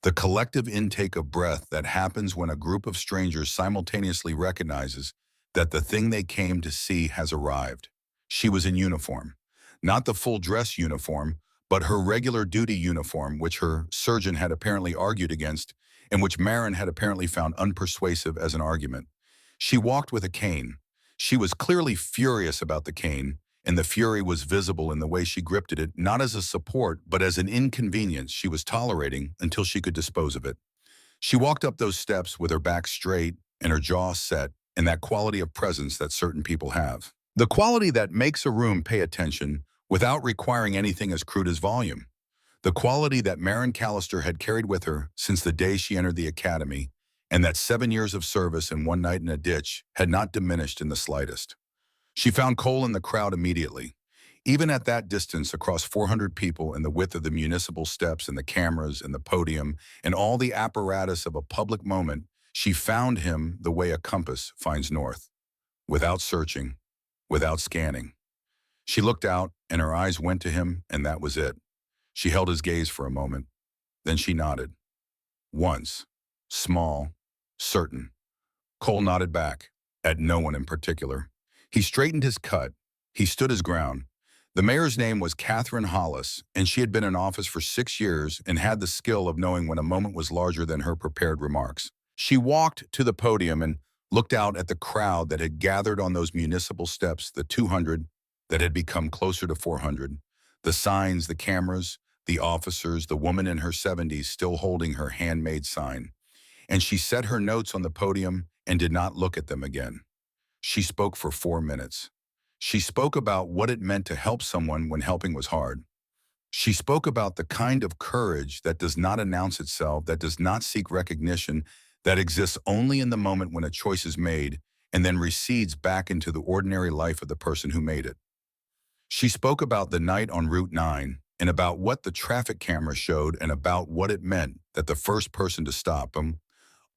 The collective intake of breath that happens when a group of strangers simultaneously recognizes that the thing they came to see has arrived. She was in uniform. Not the full dress uniform, but her regular duty uniform, which her surgeon had apparently argued against, and which Marin had apparently found unpersuasive as an argument. She walked with a cane. She was clearly furious about the cane, and the fury was visible in the way she gripped it, not as a support, but as an inconvenience she was tolerating until she could dispose of it. She walked up those steps with her back straight and her jaw set, and that quality of presence that certain people have. The quality that makes a room pay attention without requiring anything as crude as volume. The quality that Marin Callister had carried with her since the day she entered the academy, and that 7 years of service and one night in a ditch had not diminished in the slightest. She found Cole in the crowd immediately. Even at that distance, across 400 people and the width of the municipal steps and the cameras and the podium and all the apparatus of a public moment, she found him the way a compass finds north, without searching, without scanning. She looked out, and her eyes went to him, and that was it. She held his gaze for a moment. Then she nodded. Once. Small. Certain. Cole nodded back, at no one in particular. He straightened his cut. He stood his ground. The mayor's name was Catherine Hollis, and she had been in office for 6 years and had the skill of knowing when a moment was larger than her prepared remarks. She walked to the podium and looked out at the crowd that had gathered on those municipal steps, the 200 that had become closer to 400, the signs, the cameras, the officers, the woman in her 70s still holding her handmade sign. And she set her notes on the podium and did not look at them again. She spoke for 4 minutes. She spoke about what it meant to help someone when helping was hard. She spoke about the kind of courage that does not announce itself, that does not seek recognition, that exists only in the moment when a choice is made and then recedes back into the ordinary life of the person who made it. She spoke about the night on Route 9 and about what the traffic camera showed and about what it meant that the first person to stop him,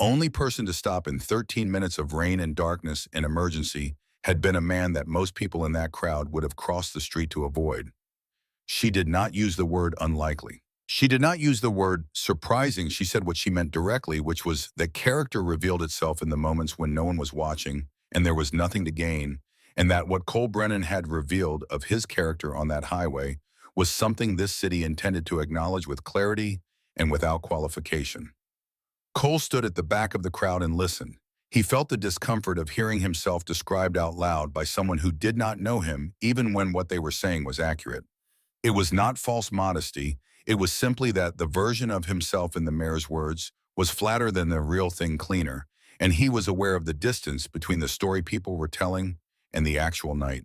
only person to stop in 13 minutes of rain and darkness and emergency, had been a man that most people in that crowd would have crossed the street to avoid. She did not use the word unlikely. She did not use the word surprising. She said what she meant directly, which was that character revealed itself in the moments when no one was watching and there was nothing to gain, and that what Cole Brennan had revealed of his character on that highway was something this city intended to acknowledge with clarity and without qualification. Cole stood at the back of the crowd and listened. He felt the discomfort of hearing himself described out loud by someone who did not know him, even when what they were saying was accurate. It was not false modesty. It was simply that the version of himself in the mayor's words was flatter than the real thing, cleaner, and he was aware of the distance between the story people were telling and the actual night.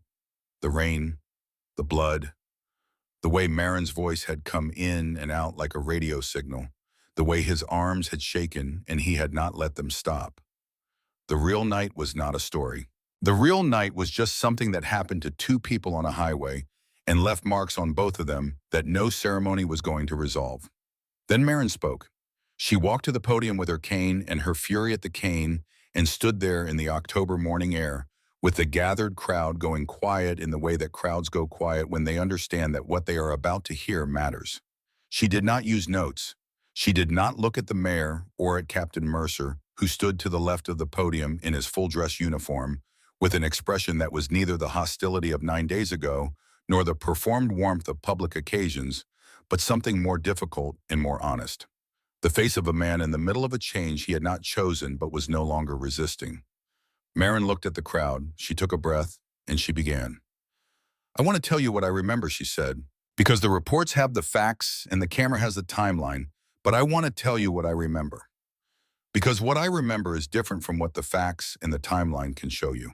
The rain, the blood, the way Marin's voice had come in and out like a radio signal, the way his arms had shaken and he had not let them stop. The real night was not a story. The real night was just something that happened to two people on a highway and left marks on both of them that no ceremony was going to resolve. Then Marin spoke. She walked to the podium with her cane and her fury at the cane and stood there in the October morning air, with the gathered crowd going quiet in the way that crowds go quiet when they understand that what they are about to hear matters. She did not use notes. She did not look at the mayor or at Captain Mercer, who stood to the left of the podium in his full-dress uniform, with an expression that was neither the hostility of 9 days ago nor the performed warmth of public occasions, but something more difficult and more honest. The face of a man in the middle of a change he had not chosen but was no longer resisting. Marin looked at the crowd, she took a breath, and she began. "I want to tell you what I remember," she said, "because the reports have the facts and the camera has the timeline, but I want to tell you what I remember. Because what I remember is different from what the facts and the timeline can show you."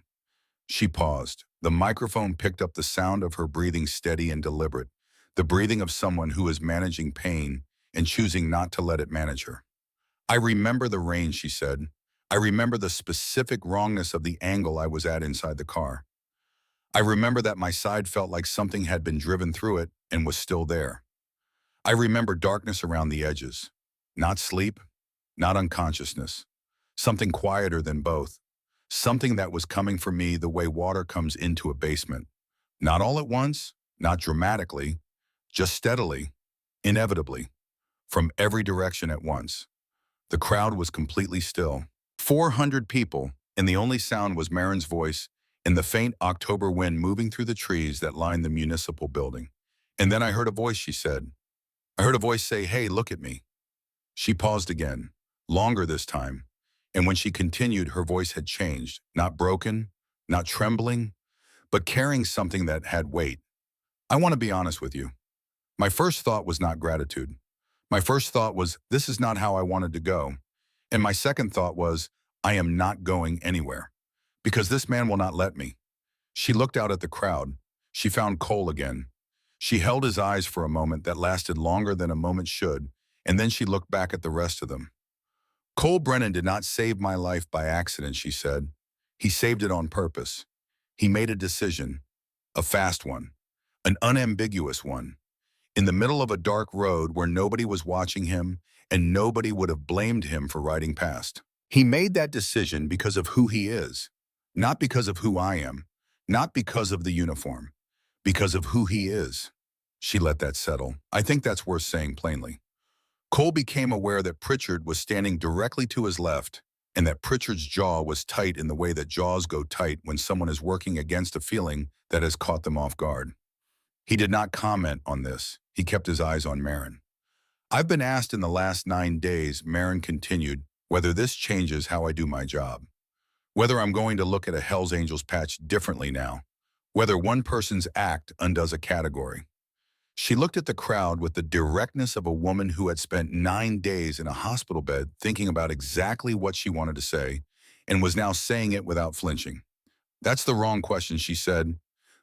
She paused. The microphone picked up the sound of her breathing, steady and deliberate, the breathing of someone who is managing pain and choosing not to let it manage her. "I remember the rain," she said. "I remember the specific wrongness of the angle I was at inside the car. I remember that my side felt like something had been driven through it and was still there. I remember darkness around the edges. Not sleep, not unconsciousness. Something quieter than both. Something that was coming for me the way water comes into a basement. Not all at once, not dramatically, just steadily, inevitably, from every direction at once." The crowd was completely still. 400 people, and the only sound was Marin's voice and the faint October wind moving through the trees that lined the municipal building. "And then I heard a voice," she said. "I heard a voice say, 'Hey, look at me.'" She paused again, longer this time, and when she continued, her voice had changed, not broken, not trembling, but carrying something that had weight. "I want to be honest with you. My first thought was not gratitude. My first thought was, this is not how I wanted to go. And my second thought was, I am not going anywhere. Because this man will not let me." She looked out at the crowd. She found Cole again. She held his eyes for a moment that lasted longer than a moment should, and then she looked back at the rest of them. "Cole Brennan did not save my life by accident," she said. "He saved it on purpose. He made a decision, a fast one, an unambiguous one, in the middle of a dark road where nobody was watching him and nobody would have blamed him for riding past. He made that decision because of who he is, not because of who I am, not because of the uniform, because of who he is." She let that settle. I think that's worth saying plainly. Cole became aware that Pritchard was standing directly to his left and that Pritchard's jaw was tight in the way that jaws go tight when someone is working against a feeling that has caught them off guard. He did not comment on this. He kept his eyes on Marin. "I've been asked in the last 9 days," Marin continued, "whether this changes how I do my job. Whether I'm going to look at a Hells Angels patch differently now. Whether one person's act undoes a category." She looked at the crowd with the directness of a woman who had spent 9 days in a hospital bed thinking about exactly what she wanted to say and was now saying it without flinching. "That's the wrong question," she said.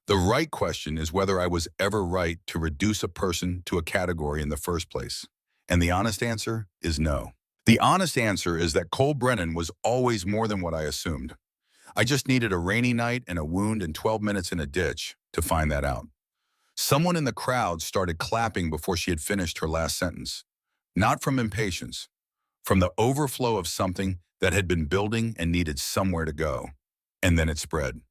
"The right question is whether I was ever right to reduce a person to a category in the first place. And the honest answer is no. The honest answer is that Cole Brennan was always more than what I assumed. I just needed a rainy night and a wound and 12 minutes in a ditch to find that out." Someone in the crowd started clapping before she had finished her last sentence. Not from impatience, from the overflow of something that had been building and needed somewhere to go. And then it spread.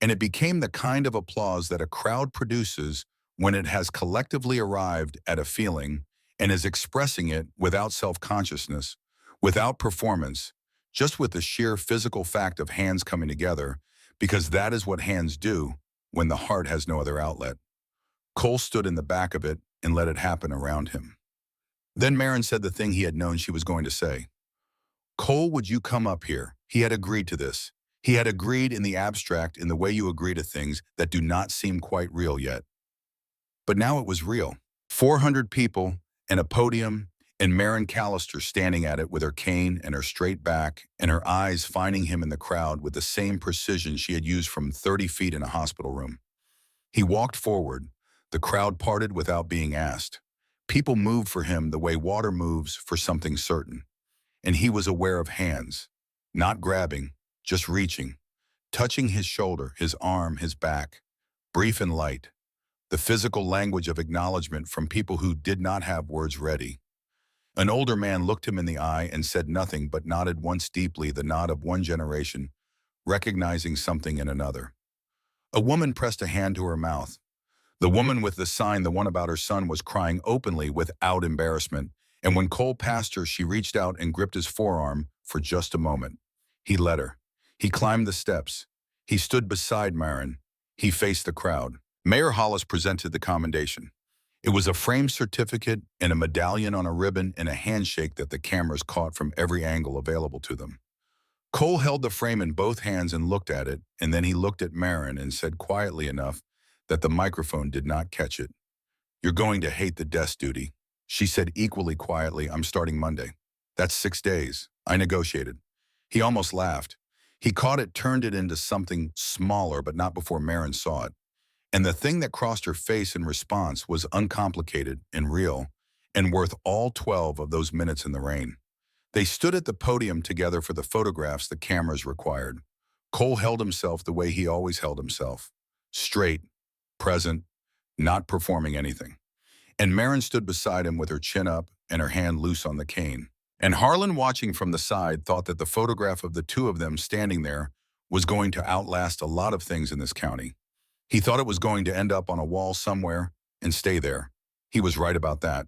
And it became the kind of applause that a crowd produces when it has collectively arrived at a feeling and is expressing it without self-consciousness, without performance, just with the sheer physical fact of hands coming together, because that is what hands do when the heart has no other outlet. Cole stood in the back of it and let it happen around him. Then Marin said the thing he had known she was going to say. "Cole, would you come up here?" He had agreed to this. He had agreed in the abstract in the way you agree to things that do not seem quite real yet. But now it was real. 400 people and a podium and Marin Callister standing at it with her cane and her straight back and her eyes finding him in the crowd with the same precision she had used from 30 feet in a hospital room. He walked forward. The crowd parted without being asked. People moved for him the way water moves for something certain. And he was aware of hands, not grabbing, just reaching, touching his shoulder, his arm, his back, brief and light, the physical language of acknowledgement from people who did not have words ready. An older man looked him in the eye and said nothing but nodded once deeply, the nod of one generation, recognizing something in another. A woman pressed a hand to her mouth. The woman with the sign, the one about her son, was crying openly without embarrassment, and when Cole passed her, she reached out and gripped his forearm for just a moment. He let her. He climbed the steps. He stood beside Marin. He faced the crowd. Mayor Hollis presented the commendation. It was a framed certificate and a medallion on a ribbon and a handshake that the cameras caught from every angle available to them. Cole held the frame in both hands and looked at it, and then he looked at Marin and said quietly enough that the microphone did not catch it. "You're going to hate the desk duty." She said equally quietly, "I'm starting Monday." "That's 6 days. I negotiated." He almost laughed. He caught it, turned it into something smaller, but not before Marin saw it. And the thing that crossed her face in response was uncomplicated and real, and worth all 12 of those minutes in the rain. They stood at the podium together for the photographs the cameras required. Cole held himself the way he always held himself. Straight, present, not performing anything. And Marin stood beside him with her chin up and her hand loose on the cane. And Harlan, watching from the side, thought that the photograph of the two of them standing there was going to outlast a lot of things in this county. He thought it was going to end up on a wall somewhere and stay there. He was right about that.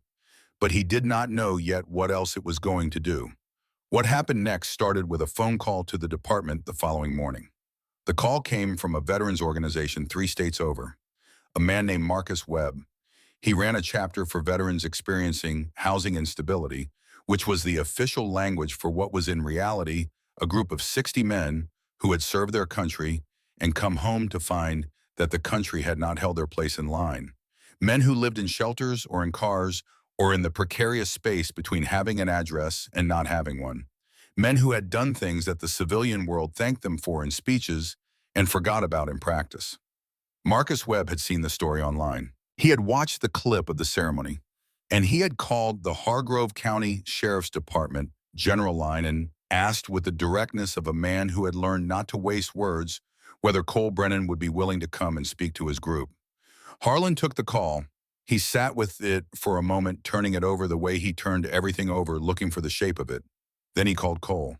But he did not know yet what else it was going to do. What happened next started with a phone call to the department the following morning. The call came from a veterans organization 3 states over, a man named Marcus Webb. He ran a chapter for veterans experiencing housing instability, which was the official language for what was in reality a group of 60 men who had served their country and come home to find that the country had not held their place in line. Men who lived in shelters or in cars or in the precarious space between having an address and not having one. Men who had done things that the civilian world thanked them for in speeches and forgot about in practice. Marcus Webb had seen the story online. He had watched the clip of the ceremony, and he had called the Hargrove County Sheriff's Department general line and asked with the directness of a man who had learned not to waste words whether Cole Brennan would be willing to come and speak to his group. Harlan took the call. He sat with it for a moment, turning it over the way he turned everything over, looking for the shape of it. Then he called Cole.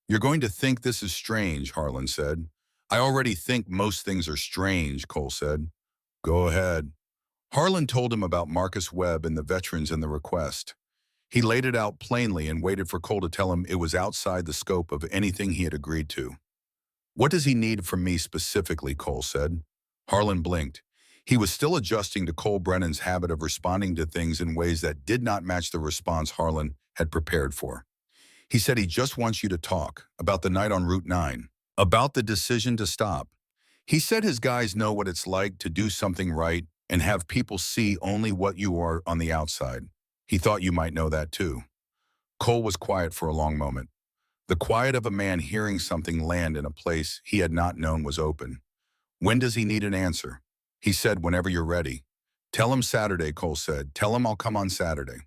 "You're going to think this is strange," Harlan said. "I already think most things are strange," Cole said. "Go ahead." Harlan told him about Marcus Webb and the veterans and the request. He laid it out plainly and waited for Cole to tell him it was outside the scope of anything he had agreed to. "What does he need from me specifically?" Cole said. Harlan blinked. He was still adjusting to Cole Brennan's habit of responding to things in ways that did not match the response Harlan had prepared for. He said he just wants you to talk about the night on Route 9, about the decision to stop. He said his guys know what it's like to do something right and have people see only what you are on the outside. He thought you might know that too. Cole was quiet for a long moment. The quiet of a man hearing something land in a place he had not known was open. "When does he need an answer?" He said, "Whenever you're ready." "Tell him Saturday," Cole said. "Tell him I'll come on Saturday."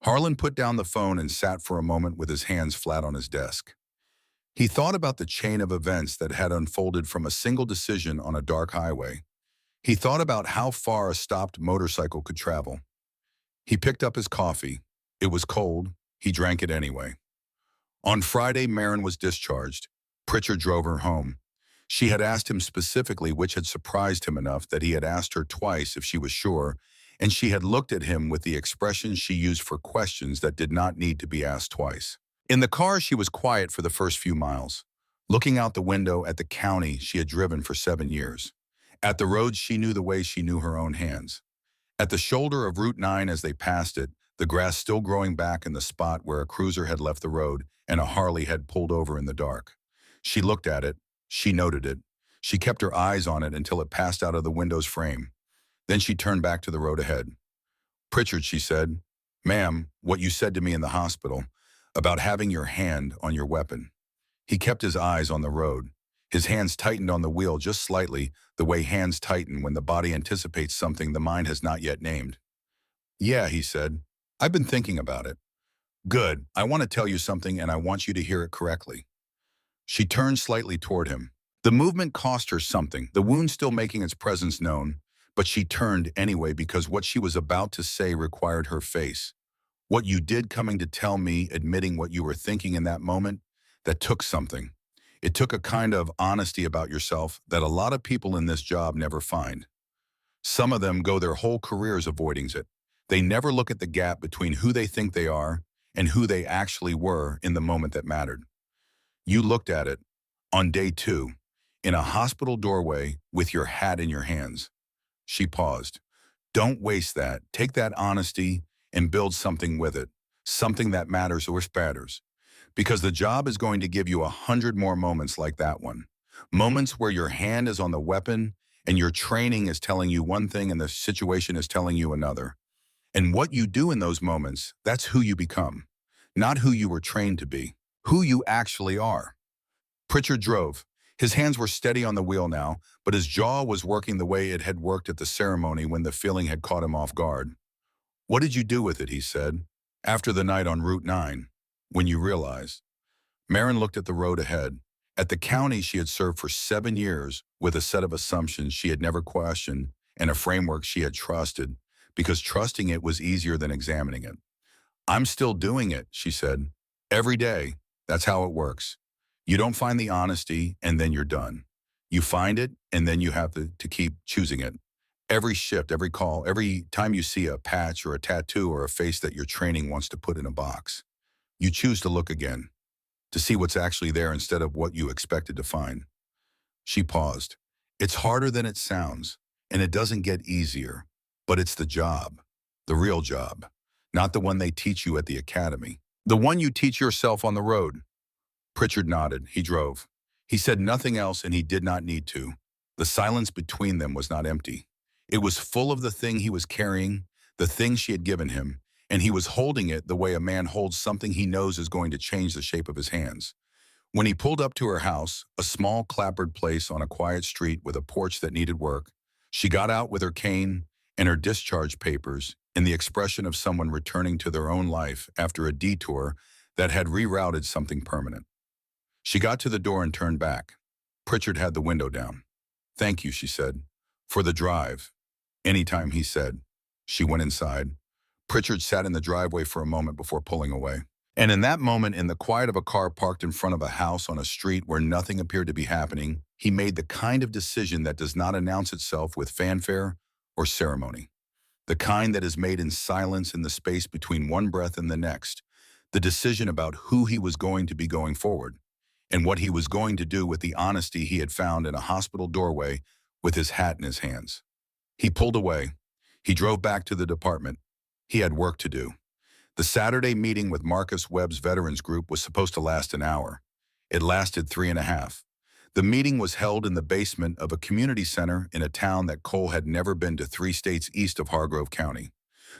Harlan put down the phone and sat for a moment with his hands flat on his desk. He thought about the chain of events that had unfolded from a single decision on a dark highway. He thought about how far a stopped motorcycle could travel. He picked up his coffee. It was cold. He drank it anyway. On Friday, Marin was discharged. Pritchard drove her home. She had asked him specifically, which had surprised him enough that he had asked her twice if she was sure, and she had looked at him with the expression she used for questions that did not need to be asked twice. In the car, she was quiet for the first few miles, looking out the window at the county she had driven for 7 years. At the roads she knew the way she knew her own hands. At the shoulder of Route 9 as they passed it, the grass still growing back in the spot where a cruiser had left the road and a Harley had pulled over in the dark. She looked at it. She noted it. She kept her eyes on it until it passed out of the window's frame. Then she turned back to the road ahead. "Pritchard," she said, "Ma'am, what you said to me in the hospital about having your hand on your weapon." He kept his eyes on the road. His hands tightened on the wheel just slightly, the way hands tighten when the body anticipates something the mind has not yet named. "Yeah," he said. "I've been thinking about it." "Good. I want to tell you something and I want you to hear it correctly." She turned slightly toward him. The movement cost her something, the wound still making its presence known, but she turned anyway because what she was about to say required her face. What you did coming to tell me, admitting what you were thinking in that moment, that took something. It took a kind of honesty about yourself that a lot of people in this job never find. Some of them go their whole careers avoiding it. They never look at the gap between who they think they are and who they actually were in the moment that mattered. You looked at it on day 2, in a hospital doorway with your hat in your hands. She paused. Don't waste that. Take that honesty and build something with it, something that matters or spatters. Because the job is going to give you 100 more moments like that one. Moments where your hand is on the weapon and your training is telling you one thing and the situation is telling you another. And what you do in those moments, that's who you become. Not who you were trained to be, who you actually are. Pritchard drove. His hands were steady on the wheel now, but his jaw was working the way it had worked at the ceremony when the feeling had caught him off guard. What did you do with it, he said, after the night on Route 9, when you realized? Marin looked at the road ahead, at the county she had served for 7 years with a set of assumptions she had never questioned and a framework she had trusted, because trusting it was easier than examining it. I'm still doing it, she said. Every day, that's how it works. You don't find the honesty and then you're done. You find it and then you have to keep choosing it. Every shift, every call, every time you see a patch or a tattoo or a face that your training wants to put in a box, you choose to look again, to see what's actually there instead of what you expected to find. She paused. It's harder than it sounds, and it doesn't get easier, but it's the job, the real job, not the one they teach you at the academy, the one you teach yourself on the road. Pritchard nodded. He drove. He said nothing else, and he did not need to. The silence between them was not empty. It was full of the thing he was carrying, the thing she had given him, and he was holding it the way a man holds something he knows is going to change the shape of his hands. When he pulled up to her house, a small clapboard place on a quiet street with a porch that needed work, she got out with her cane and her discharge papers and the expression of someone returning to their own life after a detour that had rerouted something permanent. She got to the door and turned back. Pritchard had the window down. Thank you, she said, for the drive. Anytime, he said. She went inside. Pritchard sat in the driveway for a moment before pulling away. And in that moment, in the quiet of a car parked in front of a house on a street where nothing appeared to be happening, he made the kind of decision that does not announce itself with fanfare or ceremony. The kind that is made in silence in the space between one breath and the next. The decision about who he was going to be going forward, and what he was going to do with the honesty he had found in a hospital doorway with his hat in his hands. He pulled away. He drove back to the department. He had work to do. The Saturday meeting with Marcus Webb's Veterans Group was supposed to last an hour. It lasted 3.5. The meeting was held in the basement of a community center in a town that Cole had never been to 3 states east of Hargrove County.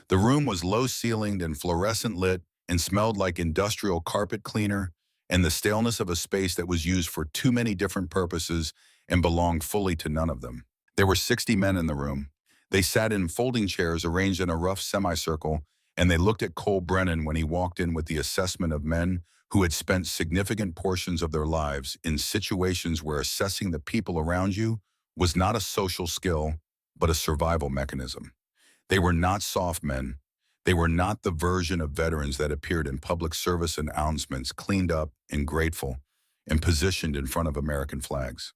The room was low-ceilinged and fluorescent lit and smelled like industrial carpet cleaner and the staleness of a space that was used for too many different purposes and belonged fully to none of them. There were 60 men in the room. They sat in folding chairs arranged in a rough semicircle, and they looked at Cole Brennan when he walked in with the assessment of men who had spent significant portions of their lives in situations where assessing the people around you was not a social skill, but a survival mechanism. They were not soft men. They were not the version of veterans that appeared in public service announcements, cleaned up and grateful, and positioned in front of American flags.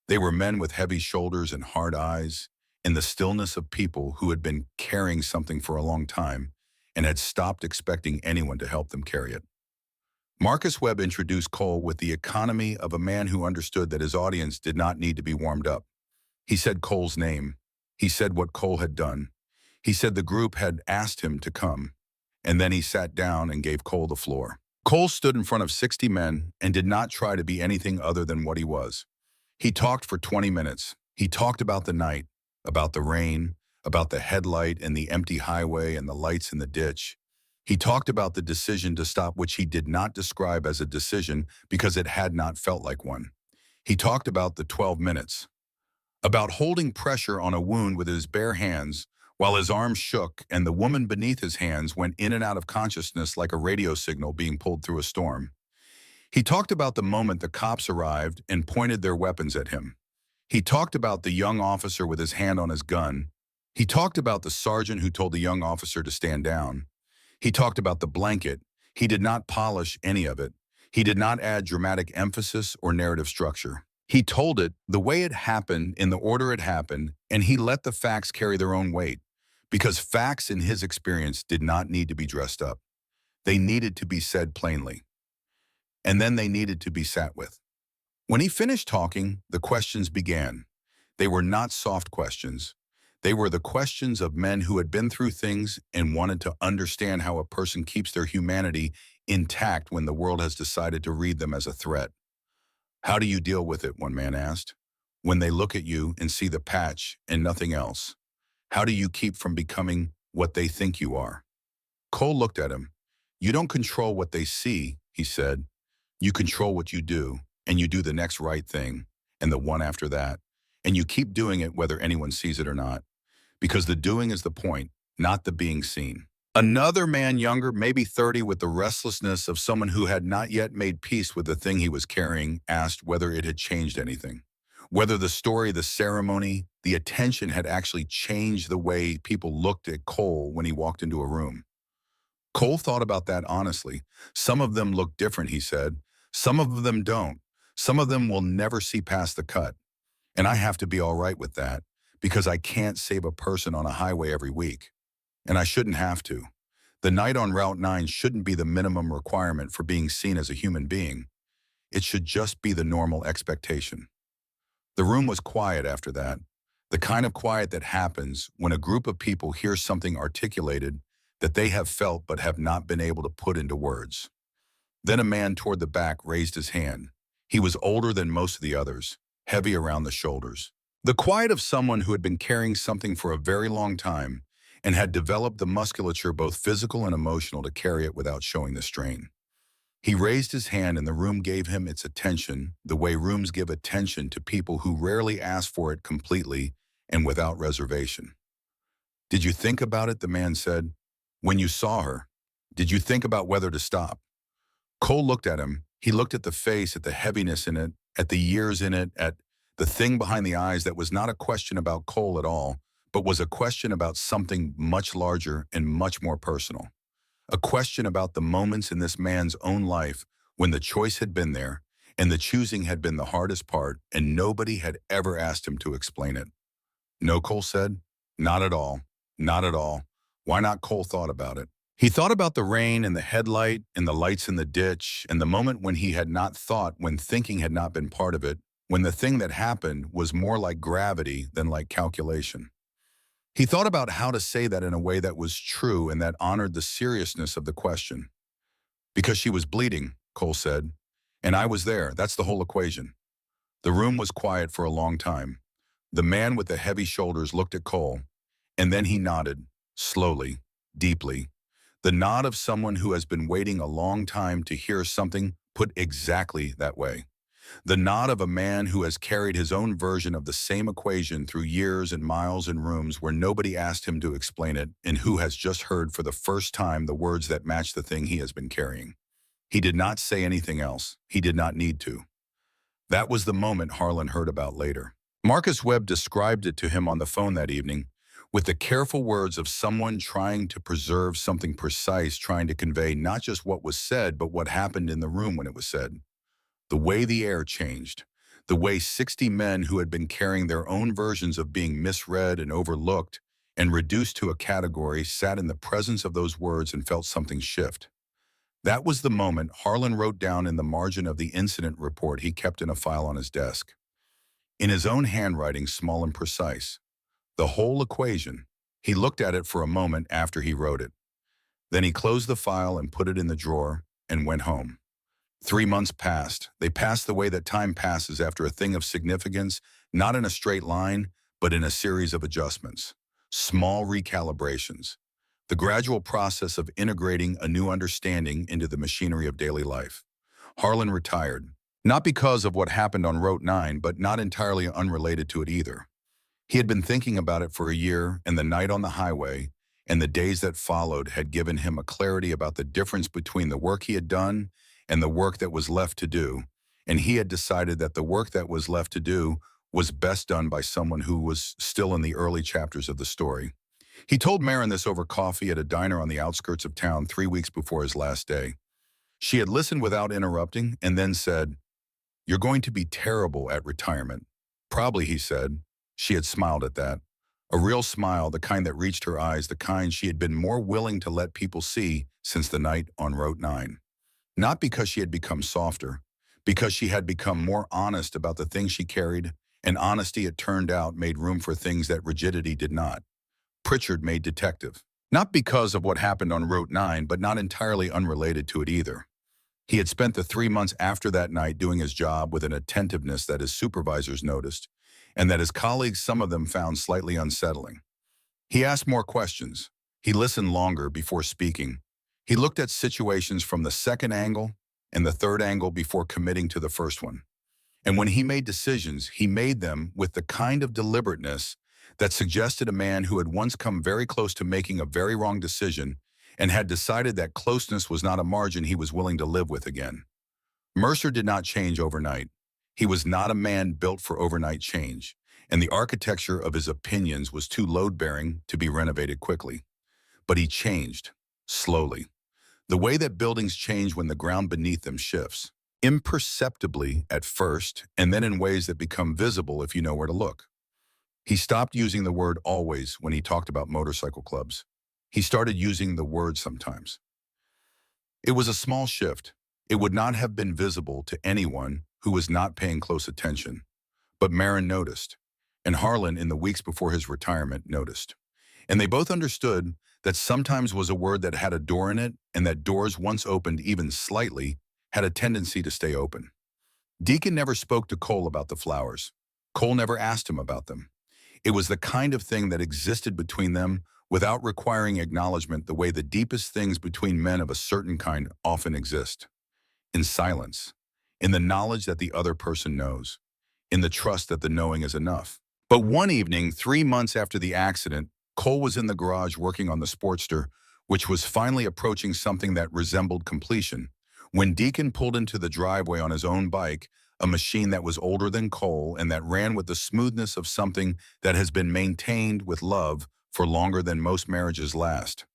They were men with heavy shoulders and hard eyes, in the stillness of people who had been carrying something for a long time and had stopped expecting anyone to help them carry it. Marcus Webb introduced Cole with the economy of a man who understood that his audience did not need to be warmed up. He said Cole's name. He said what Cole had done. He said the group had asked him to come, and then he sat down and gave Cole the floor. Cole stood in front of 60 men and did not try to be anything other than what he was. He talked for 20 minutes. He talked about the night, about the rain, about the headlight and the empty highway and the lights in the ditch. He talked about the decision to stop, which he did not describe as a decision because it had not felt like one. He talked about the 12 minutes, about holding pressure on a wound with his bare hands while his arms shook and the woman beneath his hands went in and out of consciousness like a radio signal being pulled through a storm. He talked about the moment the cops arrived and pointed their weapons at him. He talked about the young officer with his hand on his gun. He talked about the sergeant who told the young officer to stand down. He talked about the blanket. He did not polish any of it. He did not add dramatic emphasis or narrative structure. He told it the way it happened in the order it happened, and he let the facts carry their own weight. Because facts in his experience did not need to be dressed up. They needed to be said plainly. And then they needed to be sat with. When he finished talking, the questions began. They were not soft questions. They were the questions of men who had been through things and wanted to understand how a person keeps their humanity intact when the world has decided to read them as a threat. How do you deal with it, one man asked, when they look at you and see the patch and nothing else? How do you keep from becoming what they think you are? Cole looked at him. You don't control what they see, he said. You control what you do, and you do the next right thing, and the one after that. And you keep doing it whether anyone sees it or not. Because the doing is the point, not the being seen. Another man younger, maybe 30, with the restlessness of someone who had not yet made peace with the thing he was carrying, asked whether it had changed anything. Whether the story, the ceremony, the attention had actually changed the way people looked at Cole when he walked into a room. Cole thought about that honestly. Some of them look different, he said. Some of them don't. Some of them will never see past the cut. And I have to be all right with that, because I can't save a person on a highway every week. And I shouldn't have to. The night on Route 9 shouldn't be the minimum requirement for being seen as a human being. It should just be the normal expectation. The room was quiet after that, the kind of quiet that happens when a group of people hear something articulated that they have felt but have not been able to put into words. Then a man toward the back raised his hand. He was older than most of the others, heavy around the shoulders. The quiet of someone who had been carrying something for a very long time and had developed the musculature, both physical and emotional, to carry it without showing the strain. He raised his hand and the room gave him its attention, the way rooms give attention to people who rarely ask for it completely and without reservation. Did you think about it, the man said. When you saw her, did you think about whether to stop? Cole looked at him. He looked at the face, at the heaviness in it, at the years in it, at the thing behind the eyes that was not a question about Cole at all, but was a question about something much larger and much more personal. A question about the moments in this man's own life when the choice had been there and the choosing had been the hardest part, and nobody had ever asked him to explain it. No, Cole said. Not at all. Not at all. Why not? Cole thought about it. He thought about the rain and the headlight and the lights in the ditch and the moment when he had not thought, when thinking had not been part of it, when the thing that happened was more like gravity than like calculation. He thought about how to say that in a way that was true and that honored the seriousness of the question. Because she was bleeding, Cole said, and I was there. That's the whole equation. The room was quiet for a long time. The man with the heavy shoulders looked at Cole, and then he nodded, slowly, deeply. The nod of someone who has been waiting a long time to hear something put exactly that way. The nod of a man who has carried his own version of the same equation through years and miles in rooms where nobody asked him to explain it, and who has just heard for the first time the words that match the thing he has been carrying. He did not say anything else. He did not need to. That was the moment Harlan heard about later. Marcus Webb described it to him on the phone that evening, with the careful words of someone trying to preserve something precise, trying to convey not just what was said, but what happened in the room when it was said. The way the air changed, the way 60 men who had been carrying their own versions of being misread and overlooked and reduced to a category sat in the presence of those words and felt something shift. That was the moment Harlan wrote down in the margin of the incident report he kept in a file on his desk. In his own handwriting, small and precise. The whole equation. He looked at it for a moment after he wrote it. Then he closed the file and put it in the drawer and went home. 3 months passed. They passed the way that time passes after a thing of significance, not in a straight line, but in a series of adjustments, small recalibrations, the gradual process of integrating a new understanding into the machinery of daily life. Harlan retired, not because of what happened on Route 9, but not entirely unrelated to it either. He had been thinking about it for a year, and the night on the highway and the days that followed had given him a clarity about the difference between the work he had done and the work that was left to do, and he had decided that the work that was left to do was best done by someone who was still in the early chapters of the story. He told Marin this over coffee at a diner on the outskirts of town 3 weeks before his last day. She had listened without interrupting and then said, "You're going to be terrible at retirement." "Probably," he said. She had smiled at that. A real smile, the kind that reached her eyes, the kind she had been more willing to let people see since the night on Route 9. Not because she had become softer, because she had become more honest about the things she carried, and honesty, it turned out, made room for things that rigidity did not. Pritchard made detective. Not because of what happened on Route 9, but not entirely unrelated to it either. He had spent the 3 months after that night doing his job with an attentiveness that his supervisors noticed, and that his colleagues, some of them, found slightly unsettling. He asked more questions. He listened longer before speaking. He looked at situations from the second angle and the third angle before committing to the first one. And when he made decisions, he made them with the kind of deliberateness that suggested a man who had once come very close to making a very wrong decision and had decided that closeness was not a margin he was willing to live with again. Mercer did not change overnight. He was not a man built for overnight change, and the architecture of his opinions was too load-bearing to be renovated quickly. But he changed, slowly. The way that buildings change when the ground beneath them shifts. Imperceptibly at first, and then in ways that become visible if you know where to look. He stopped using the word always when he talked about motorcycle clubs. He started using the word sometimes. It was a small shift. It would not have been visible to anyone who was not paying close attention. But Marin noticed, and Harlan, in the weeks before his retirement, noticed. And they both understood that sometimes was a word that had a door in it, and that doors once opened even slightly had a tendency to stay open. Deacon never spoke to Cole about the flowers. Cole never asked him about them. It was the kind of thing that existed between them without requiring acknowledgement, the way the deepest things between men of a certain kind often exist. In silence, in the knowledge that the other person knows, in the trust that the knowing is enough. But one evening, 3 months after the accident, Cole was in the garage working on the Sportster, which was finally approaching something that resembled completion, when Deacon pulled into the driveway on his own bike, a machine that was older than Cole and that ran with the smoothness of something that has been maintained with love for longer than most marriages last.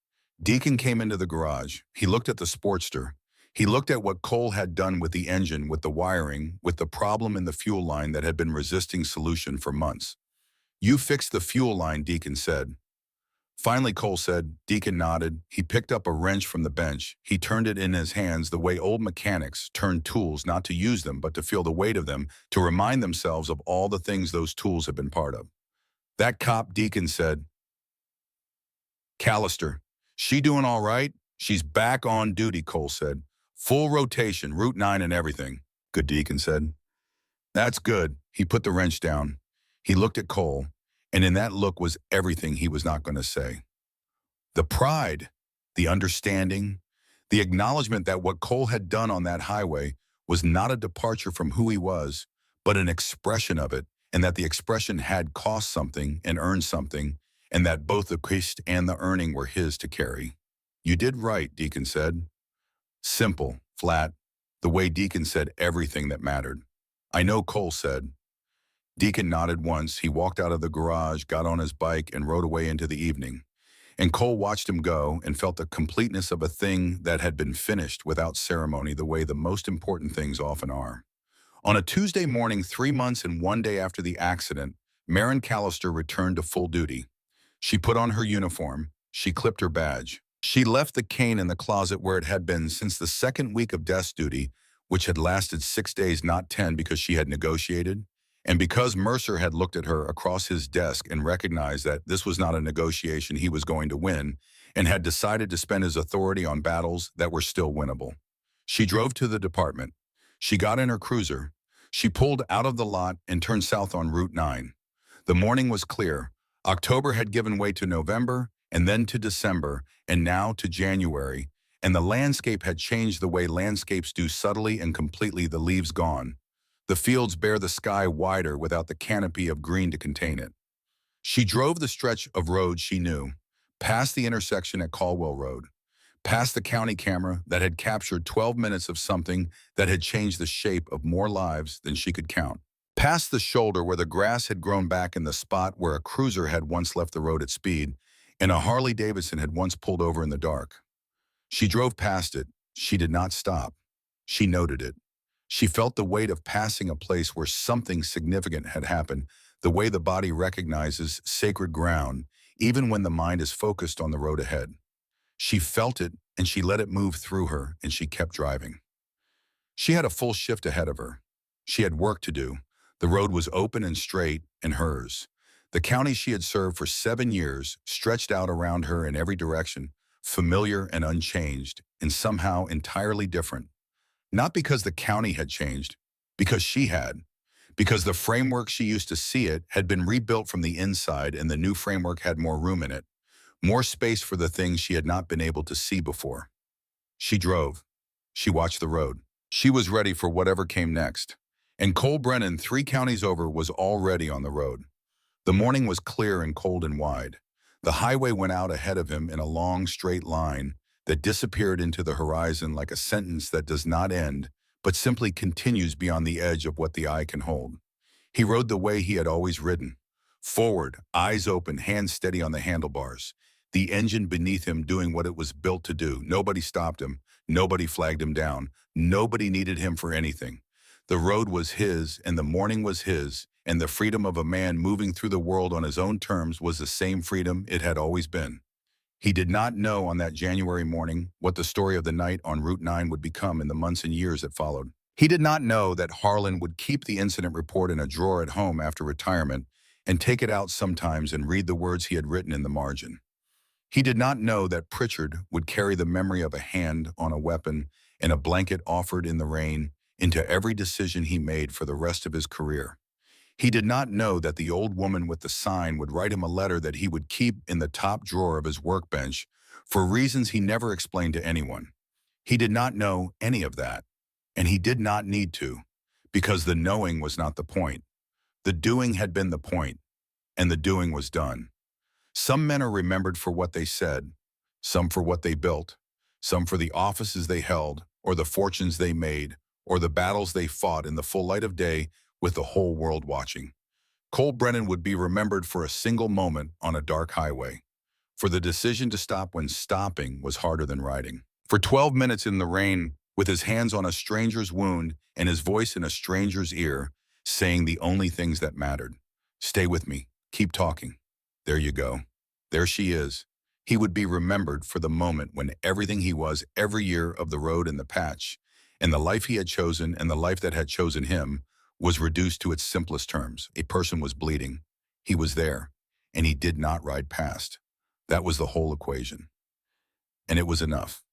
Deacon came into the garage. He looked at the Sportster. He looked at what Cole had done with the engine, with the wiring, with the problem in the fuel line that had been resisting solution for months. "You fixed the fuel line," Deacon said. Finally, Cole said. Deacon nodded. He picked up a wrench from the bench. He turned it in his hands the way old mechanics turned tools, not to use them, but to feel the weight of them, to remind themselves of all the things those tools had been part of. "That cop," Deacon said. "Callister. She doing all right?" "She's back on duty," Cole said. "Full rotation, Route 9 and everything." "Good," Deacon said. "That's good." He put the wrench down. He looked at Cole, and in that look was everything he was not going to say. The pride, the understanding, the acknowledgement that what Cole had done on that highway was not a departure from who he was, but an expression of it, and that the expression had cost something and earned something, and that both the cost and the earning were his to carry. "You did right," Deacon said. Simple, flat, the way Deacon said everything that mattered. "I know," Cole said. Deacon nodded once. He walked out of the garage, got on his bike, and rode away into the evening. And Cole watched him go and felt the completeness of a thing that had been finished without ceremony, the way the most important things often are. On a Tuesday morning, 3 months and 1 day after the accident, Marin Callister returned to full duty. She put on her uniform. She clipped her badge. She left the cane in the closet where it had been since the second week of desk duty, which had lasted 6 days, not 10, because she had negotiated, and because Mercer had looked at her across his desk and recognized that this was not a negotiation he was going to win, and had decided to spend his authority on battles that were still winnable. She drove to the department. She got in her cruiser. She pulled out of the lot and turned south on Route 9. The morning was clear. October had given way to November, and then to December, and now to January, and the landscape had changed the way landscapes do, subtly and completely, the leaves gone. The fields bare, the sky wider without the canopy of green to contain it. She drove the stretch of road she knew, past the intersection at Caldwell Road, past the county camera that had captured 12 minutes of something that had changed the shape of more lives than she could count, past the shoulder where the grass had grown back in the spot where a cruiser had once left the road at speed, And a Harley Davidson had once pulled over in the dark. She drove past it. She did not stop. She noted it. She felt the weight of passing a place where something significant had happened, the way the body recognizes sacred ground, even when the mind is focused on the road ahead. She felt it, and she let it move through her, and she kept driving. She had a full shift ahead of her. She had work to do. The road was open and straight, and hers. The county she had served for 7 years stretched out around her in every direction, familiar and unchanged, and somehow entirely different. Not because the county had changed, because she had. Because the framework she used to see it had been rebuilt from the inside, and the new framework had more room in it, more space for the things she had not been able to see before. She drove. She watched the road. She was ready for whatever came next. And Cole Brennan, 3 counties over, was already on the road. The morning was clear and cold and wide. The highway went out ahead of him in a long, straight line that disappeared into the horizon like a sentence that does not end, but simply continues beyond the edge of what the eye can hold. He rode the way he had always ridden. Forward, eyes open, hands steady on the handlebars. The engine beneath him doing what it was built to do. Nobody stopped him. Nobody flagged him down. Nobody needed him for anything. The road was his, and the morning was his, and the freedom of a man moving through the world on his own terms was the same freedom it had always been. He did not know on that January morning what the story of the night on Route 9 would become in the months and years that followed. He did not know that Harlan would keep the incident report in a drawer at home after retirement and take it out sometimes and read the words he had written in the margin. He did not know that Pritchard would carry the memory of a hand on a weapon and a blanket offered in the rain into every decision he made for the rest of his career. He did not know that the old woman with the sign would write him a letter that he would keep in the top drawer of his workbench for reasons he never explained to anyone. He did not know any of that, and he did not need to, because the knowing was not the point. The doing had been the point, and the doing was done. Some men are remembered for what they said, some for what they built, some for the offices they held, or the fortunes they made, or the battles they fought in the full light of day with the whole world watching. Cole Brennan would be remembered for a single moment on a dark highway, for the decision to stop when stopping was harder than riding. For 12 minutes in the rain, with his hands on a stranger's wound and his voice in a stranger's ear, saying the only things that mattered. Stay with me. Keep talking. There you go. There she is. He would be remembered for the moment when everything he was every year of the road and the patch, and the life he had chosen and the life that had chosen him, was reduced to its simplest terms. A person was bleeding. He was there, and he did not ride past. That was the whole equation. And it was enough.